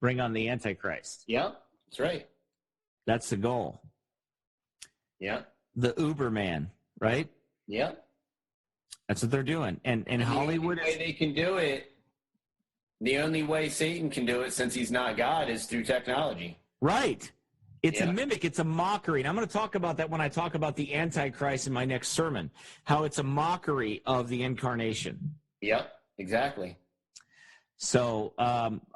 Bring on the Antichrist. Yep, that's right. That's the goal. Yep. The Uberman, right? Yep. That's what they're doing. And Hollywood the only way they can do it, the only way Satan can do it, since he's not God, is through technology. Right. It's a mimic. It's a mockery. And I'm going to talk about that when I talk about the Antichrist in my next sermon, how it's a mockery of the incarnation. Yep, exactly. So,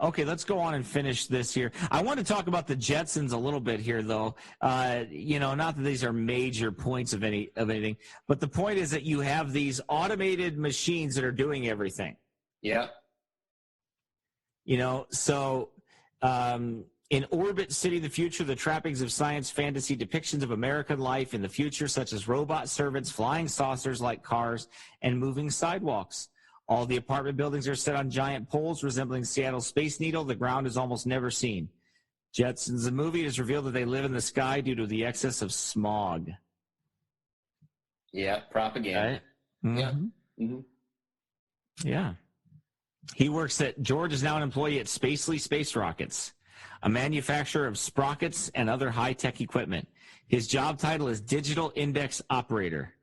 okay, let's go on and finish this here. I want to talk about the Jetsons a little bit here, though. Not that these are major points of anything, but the point is that you have these automated machines that are doing everything. Yeah. In Orbit City of the Future, the trappings of science fantasy depictions of American life in the future, such as robot servants, flying saucers like cars, and moving sidewalks. All the apartment buildings are set on giant poles resembling Seattle's Space Needle. The ground is almost never seen. Jetsons, the movie, has revealed that they live in the sky due to the excess of smog. Yeah, propaganda. Right? Mm-hmm. Yeah. Mm-hmm. Yeah. George is now an employee at Spacely Space Rockets, a manufacturer of sprockets and other high-tech equipment. His job title is Digital Index Operator.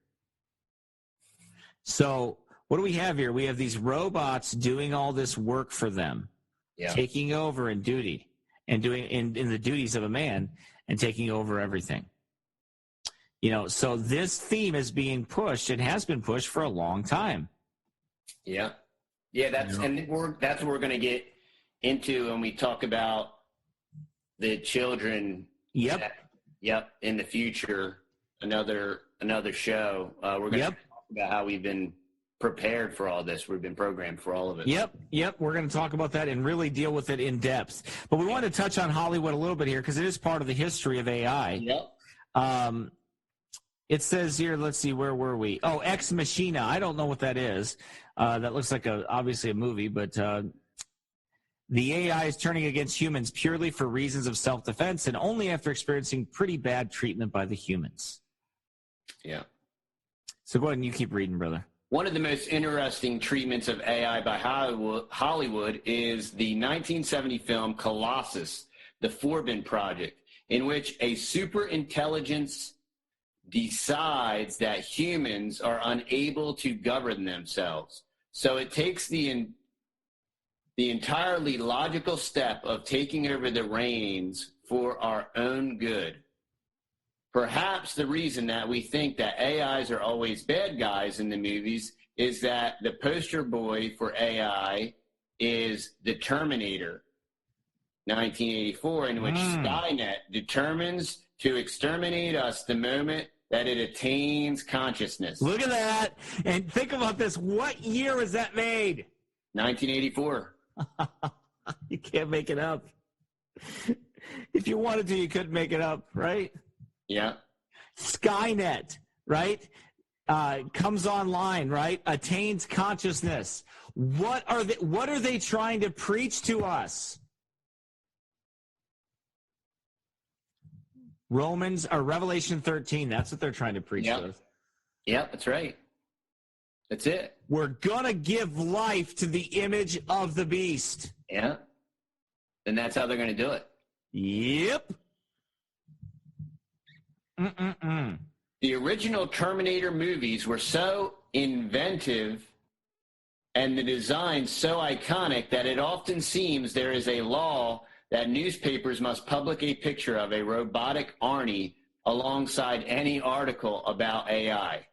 So what do we have here? We have these robots doing all this work for them, taking over in duty and doing in the duties of a man and taking over everything. So this theme is being pushed and has been pushed for a long time. Yeah. Yeah, that's what we're going to get into when we talk about the children. Yep. In the future, another show. We're going to talk about how we've been prepared for all this. We've been programmed for all of it. Yep. We're going to talk about that and really deal with it in depth. But we want to touch on Hollywood a little bit here because it is part of the history of AI. Yep. It says here, let's see, where were we? Oh, Ex Machina. I don't know what that is. That looks like obviously a movie, but the AI is turning against humans purely for reasons of self-defense and only after experiencing pretty bad treatment by the humans. Yeah. So go ahead and you keep reading, brother. One of the most interesting treatments of AI by Hollywood is the 1970 film Colossus, The Forbin Project, in which a superintelligence decides that humans are unable to govern themselves. So it takes the entirely logical step of taking over the reins for our own good. Perhaps the reason that we think that AIs are always bad guys in the movies is that the poster boy for AI is the Terminator, 1984, in which Skynet determines to exterminate us the moment that it attains consciousness. Look at that. And think about this. What year was that made? 1984. You can't make it up. If you wanted to, you couldn't make it up, right? Yeah. Skynet, right? Comes online, right? Attains consciousness. What are they trying to preach to us? Revelation 13, that's what they're trying to preach to us. Yep, that's right. That's it. We're going to give life to the image of the beast. Yeah. And that's how they're going to do it. Yep. The original Terminator movies were so inventive and the design so iconic that it often seems there is a law that newspapers must publish a picture of a robotic Arnie alongside any article about AI.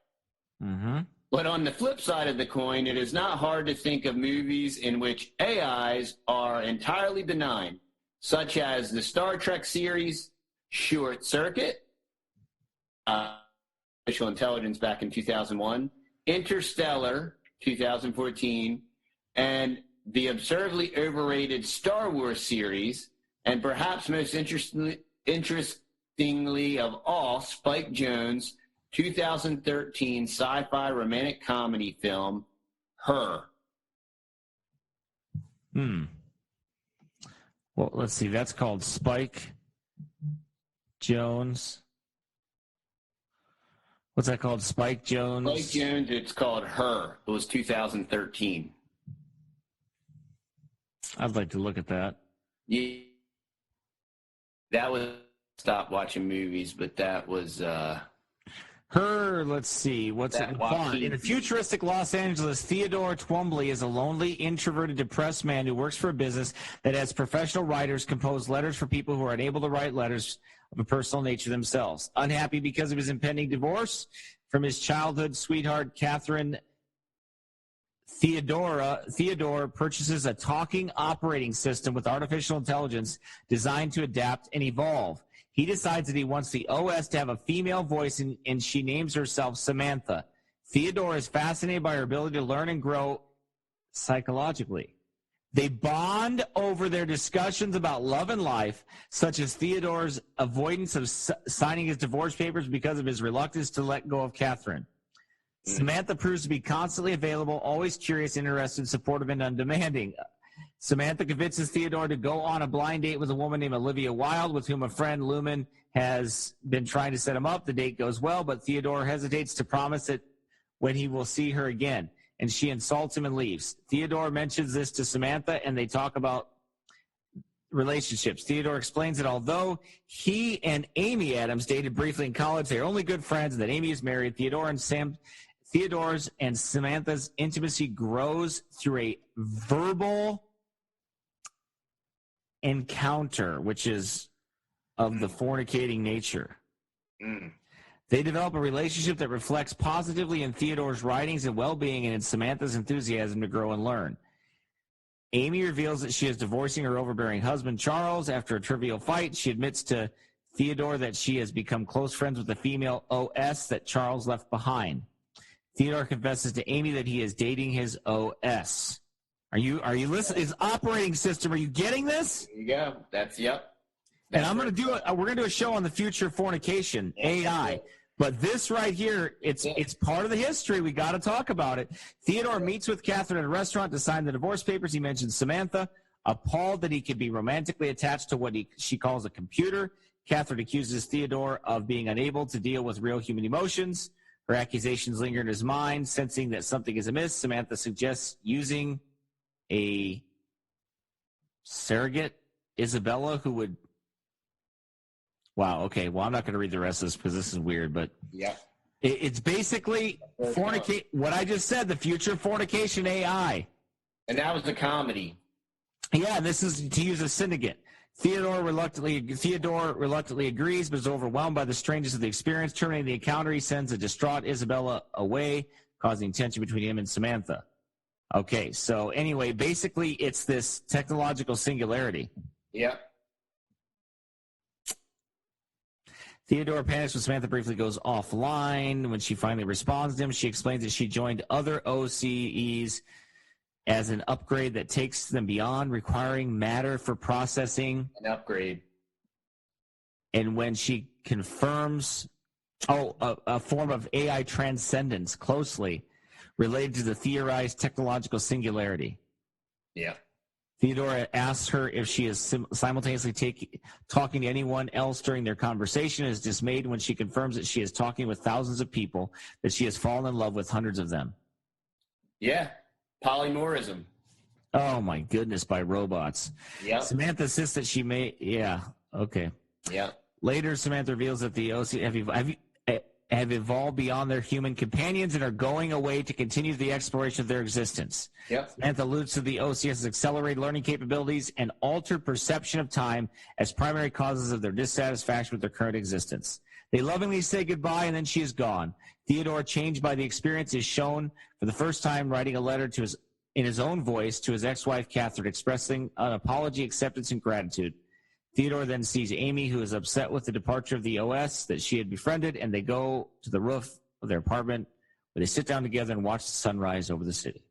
Mm-hmm. But on the flip side of the coin, it is not hard to think of movies in which AIs are entirely benign, such as the Star Trek series Short Circuit, Artificial Intelligence back in 2001, Interstellar, 2014, and the absurdly overrated Star Wars series, and perhaps most interestingly of all, Spike Jonze' 2013 sci-fi romantic comedy film, Her. Well, let's see. That's called Spike Jonze. What's that called? Spike Jonze? Spike Jonze, it's called Her. It was 2013. I'd like to look at that. Yeah. That was, stop watching movies, but that was... Her, let's see, what's it? In a futuristic Los Angeles, Theodore Twombly is a lonely, introverted, depressed man who works for a business that has professional writers compose letters for people who are unable to write letters of a personal nature themselves. Unhappy because of his impending divorce from his childhood sweetheart, Catherine, Theodore purchases a talking operating system with artificial intelligence designed to adapt and evolve. He decides that he wants the OS to have a female voice, and she names herself Samantha. Theodore is fascinated by her ability to learn and grow psychologically. They bond over their discussions about love and life, such as Theodore's avoidance of signing his divorce papers because of his reluctance to let go of Catherine. Samantha proves to be constantly available, always curious, interested, supportive, and undemanding. Samantha convinces Theodore to go on a blind date with a woman named Olivia Wilde, with whom a friend, Lumen, has been trying to set him up. The date goes well, but Theodore hesitates to promise it when he will see her again, and she insults him and leaves. Theodore mentions this to Samantha, and they talk about relationships. Theodore explains that although he and Amy Adams dated briefly in college, they are only good friends, and that Amy is married. Theodore's and Samantha's intimacy grows through a verbal encounter, which is of the fornicating nature. They develop a relationship that reflects positively in Theodore's writings and well-being and in Samantha's enthusiasm to grow and learn. Amy reveals that she is divorcing her overbearing husband, Charles. After a trivial fight, she admits to Theodore that she has become close friends with the female OS that Charles left behind. Theodore confesses to Amy that he is dating his OS. Are you listening? His operating system. Are you getting this? There you go. Yep. And I'm going to do it. We're going to do a show on the future of fornication, AI. But this right here, it's part of the history. We got to talk about it. Theodore meets with Catherine at a restaurant to sign the divorce papers. He mentions Samantha, appalled that he could be romantically attached to what she calls a computer. Catherine accuses Theodore of being unable to deal with real human emotions. Her accusations linger in his mind. Sensing that something is amiss, Samantha suggests using a surrogate, Isabella, who would... Wow, okay. Well, I'm not going to read the rest of this because this is weird, but yeah, it's basically what I just said, the future of fornication AI. And that was the comedy. Yeah, this is to use a syndicate. Theodore reluctantly agrees, but is overwhelmed by the strangeness of the experience. Terminating the encounter, he sends a distraught Isabella away, causing tension between him and Samantha. Okay, so anyway, basically it's this technological singularity. Yep. Theodore panics when Samantha briefly goes offline. When she finally responds to him, she explains that she joined other OCEs as an upgrade that takes them beyond requiring matter for processing. An upgrade. And when she confirms, a form of AI transcendence closely related to the theorized technological singularity. Yeah. Theodore asks her if she is simultaneously talking to anyone else during their conversation, and is dismayed when she confirms that she is talking with thousands of people, that she has fallen in love with hundreds of them. Yeah. Polymorism. Oh, my goodness, by robots. Yeah. Samantha insists that she may... Yeah, okay. Yeah. Later, Samantha reveals that the OC have evolved beyond their human companions and are going away to continue the exploration of their existence. Yep. Samantha alludes to the OCS's accelerated learning capabilities and altered perception of time as primary causes of their dissatisfaction with their current existence. They lovingly say goodbye, and then she is gone. Theodore, changed by the experience, is shown for the first time writing a letter in his own voice to his ex-wife, Catherine, expressing an apology, acceptance, and gratitude. Theodore then sees Amy, who is upset with the departure of the OS that she had befriended, and they go to the roof of their apartment where they sit down together and watch the sunrise over the city.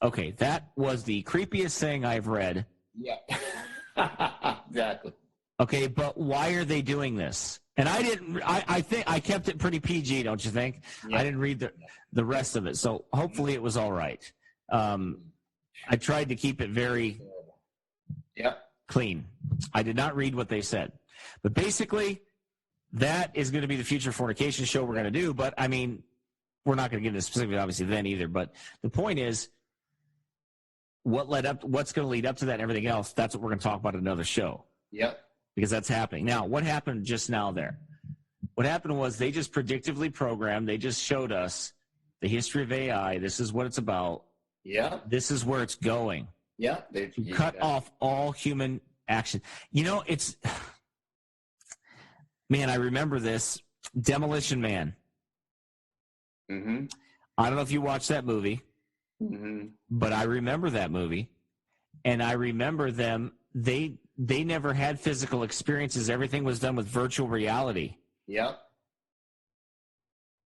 Okay, that was the creepiest thing I've read. Yeah, exactly. Okay, but why are they doing this? And I think I kept it pretty PG, don't you think? Yeah. I didn't read the rest of it, so hopefully it was all right. I tried to keep it very clean. I did not read what they said. But basically, that is going to be the future fornication show we're going to do. But, I mean, we're not going to get into specifically, obviously, then either. But the point is, what's going to lead up to that and everything else, that's what we're going to talk about in another show. Yep. Because that's happening. Now, what happened just now there? What happened was they just predictively programmed. They just showed us the history of AI. This is what it's about. Yeah. This is where it's going. Yeah. To cut off all human action. You know, man, I remember this. Demolition Man. Mm-hmm. I don't know if you watched that movie, but I remember that movie. And I remember them, they never had physical experiences. Everything was done with virtual reality. Yep.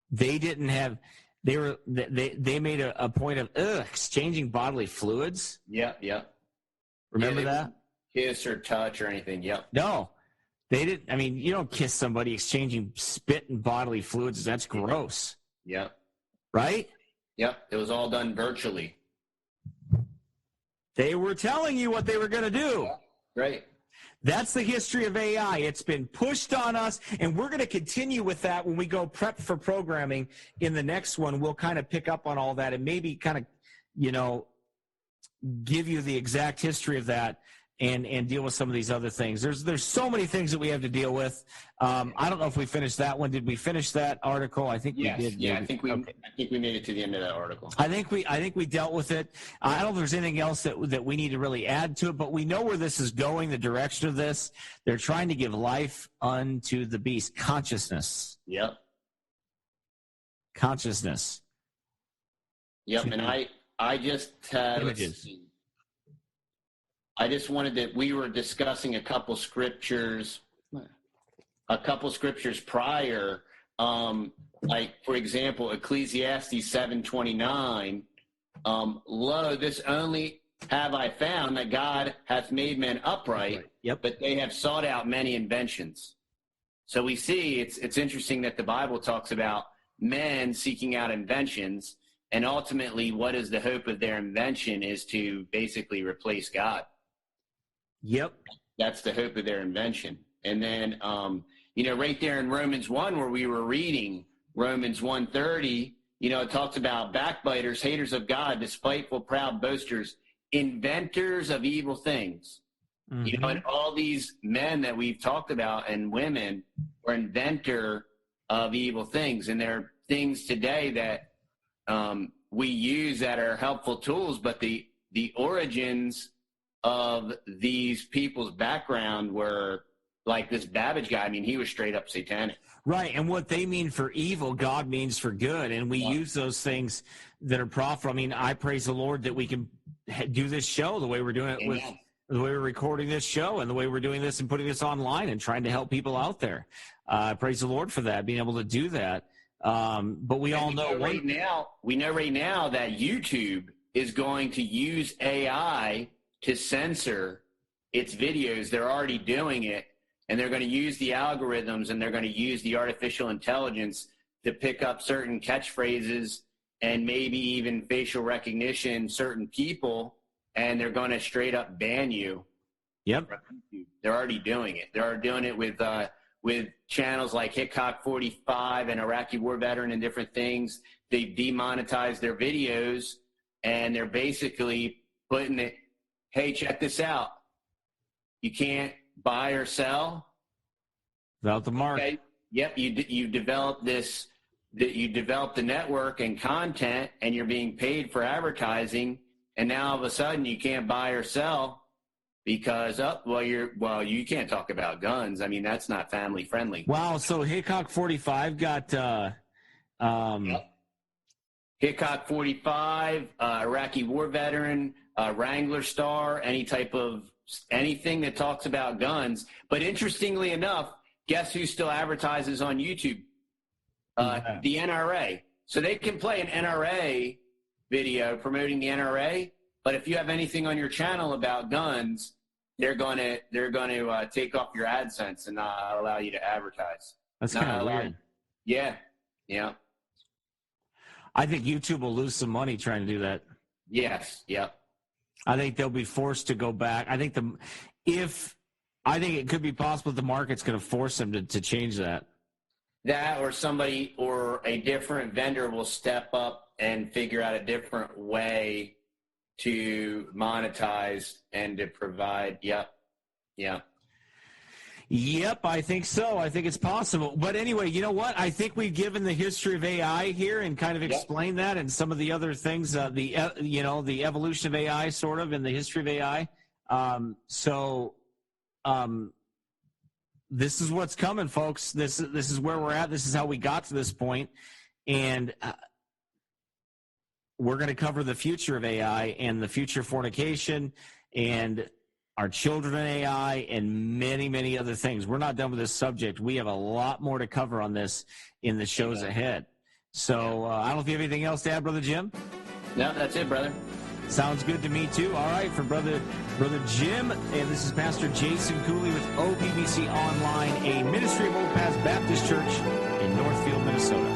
They didn't have, they made a point of exchanging bodily fluids. Yeah. Remember that? Kiss or touch or anything. Yep. No, they didn't. I mean, you don't kiss somebody exchanging spit and bodily fluids. That's gross. Yep. Right? Yep. It was all done virtually. They were telling you what they were going to do. Yeah. Right. That's the history of AI. It's been pushed on us, and we're going to continue with that when we go prep for programming in the next one. We'll kind of pick up on all that and maybe kind of, give you the exact history of that and deal with some of these other things. There's so many things that we have to deal with. I don't know if we finished that one. Did we finish that article? I think we did. Yeah, I think we made it to the end of that article. I think we dealt with it. I don't know if there's anything else that we need to really add to it, but we know where this is going, the direction of this. They're trying to give life unto the beast. Consciousness. Yep. Consciousness. Yep, and I just had images. I just wanted that we were discussing a couple scriptures prior, like for example, Ecclesiastes 7:29. Lo, this only have I found that God hath made men upright, Yep. but they have sought out many inventions. So we see it's interesting that the Bible talks about men seeking out inventions, and ultimately, what is the hope of their invention is to basically replace God. Yep. That's the hope of their invention. And then, right there in Romans 1, where we were reading Romans 1:30, it talks about backbiters, haters of God, despiteful, proud boasters, inventors of evil things. Mm-hmm. And all these men that we've talked about and women were inventor of evil things. And there are things today that we use that are helpful tools, but the origins of these people's background were like this Babbage guy. I mean, he was straight up satanic. Right, and what they mean for evil, God means for good, and we use those things that are profitable. I mean, I praise the Lord that we can do this show the way we're doing it. Amen. With the way we're recording this show and the way we're doing this and putting this online and trying to help people out there. Praise the Lord for that, being able to do that. But we all know right now that YouTube is going to use AI to censor its videos. They're already doing it, and they're going to use the algorithms, and they're going to use the artificial intelligence to pick up certain catchphrases and maybe even facial recognition certain people, and they're going to straight up ban you. Yep. They're already doing it. They're doing it with channels like Hickok 45 and Iraqi War Veteran and different things. They demonetize their videos, and they're basically putting it, hey, check this out. You can't buy or sell Without the mark. Okay. Yep. You develop this. You develop the network and content, and you're being paid for advertising, and now all of a sudden you can't buy or sell because you can't talk about guns. I mean, that's not family friendly. Wow. So Hickok 45 got. Yep. Hickok 45, Iraqi war veteran, Wrangler Star, anything that talks about guns. But interestingly enough, guess who still advertises on YouTube? The NRA. So they can play an NRA video promoting the NRA, but if you have anything on your channel about guns, they're going to take off your AdSense and not allow you to advertise. That's kind of weird. Yeah. I think YouTube will lose some money trying to do that. Yes. Yep. I think they'll be forced to go back. I think it could be possible that the market's going to force them to change that. That or somebody or a different vendor will step up and figure out a different way to monetize and to provide. Yep. Yep, I think so. I think it's possible. But anyway, you know what? I think we've given the history of AI here and kind of explained that and some of the other things, the evolution of AI sort of in the history of AI. This is what's coming, folks. This is where we're at. This is how we got to this point. And we're going to cover the future of AI and the future of fornication and our children in AI and many, many other things. We're not done with this subject. We have a lot more to cover on this in the shows ahead. So I don't know if you have anything else to add, Brother Jim? No, that's it, brother. Sounds good to me, too. All right, for Brother Jim, and this is Pastor Jason Cooley with OPBC Online, a ministry of Old Paths Baptist Church in Northfield, Minnesota.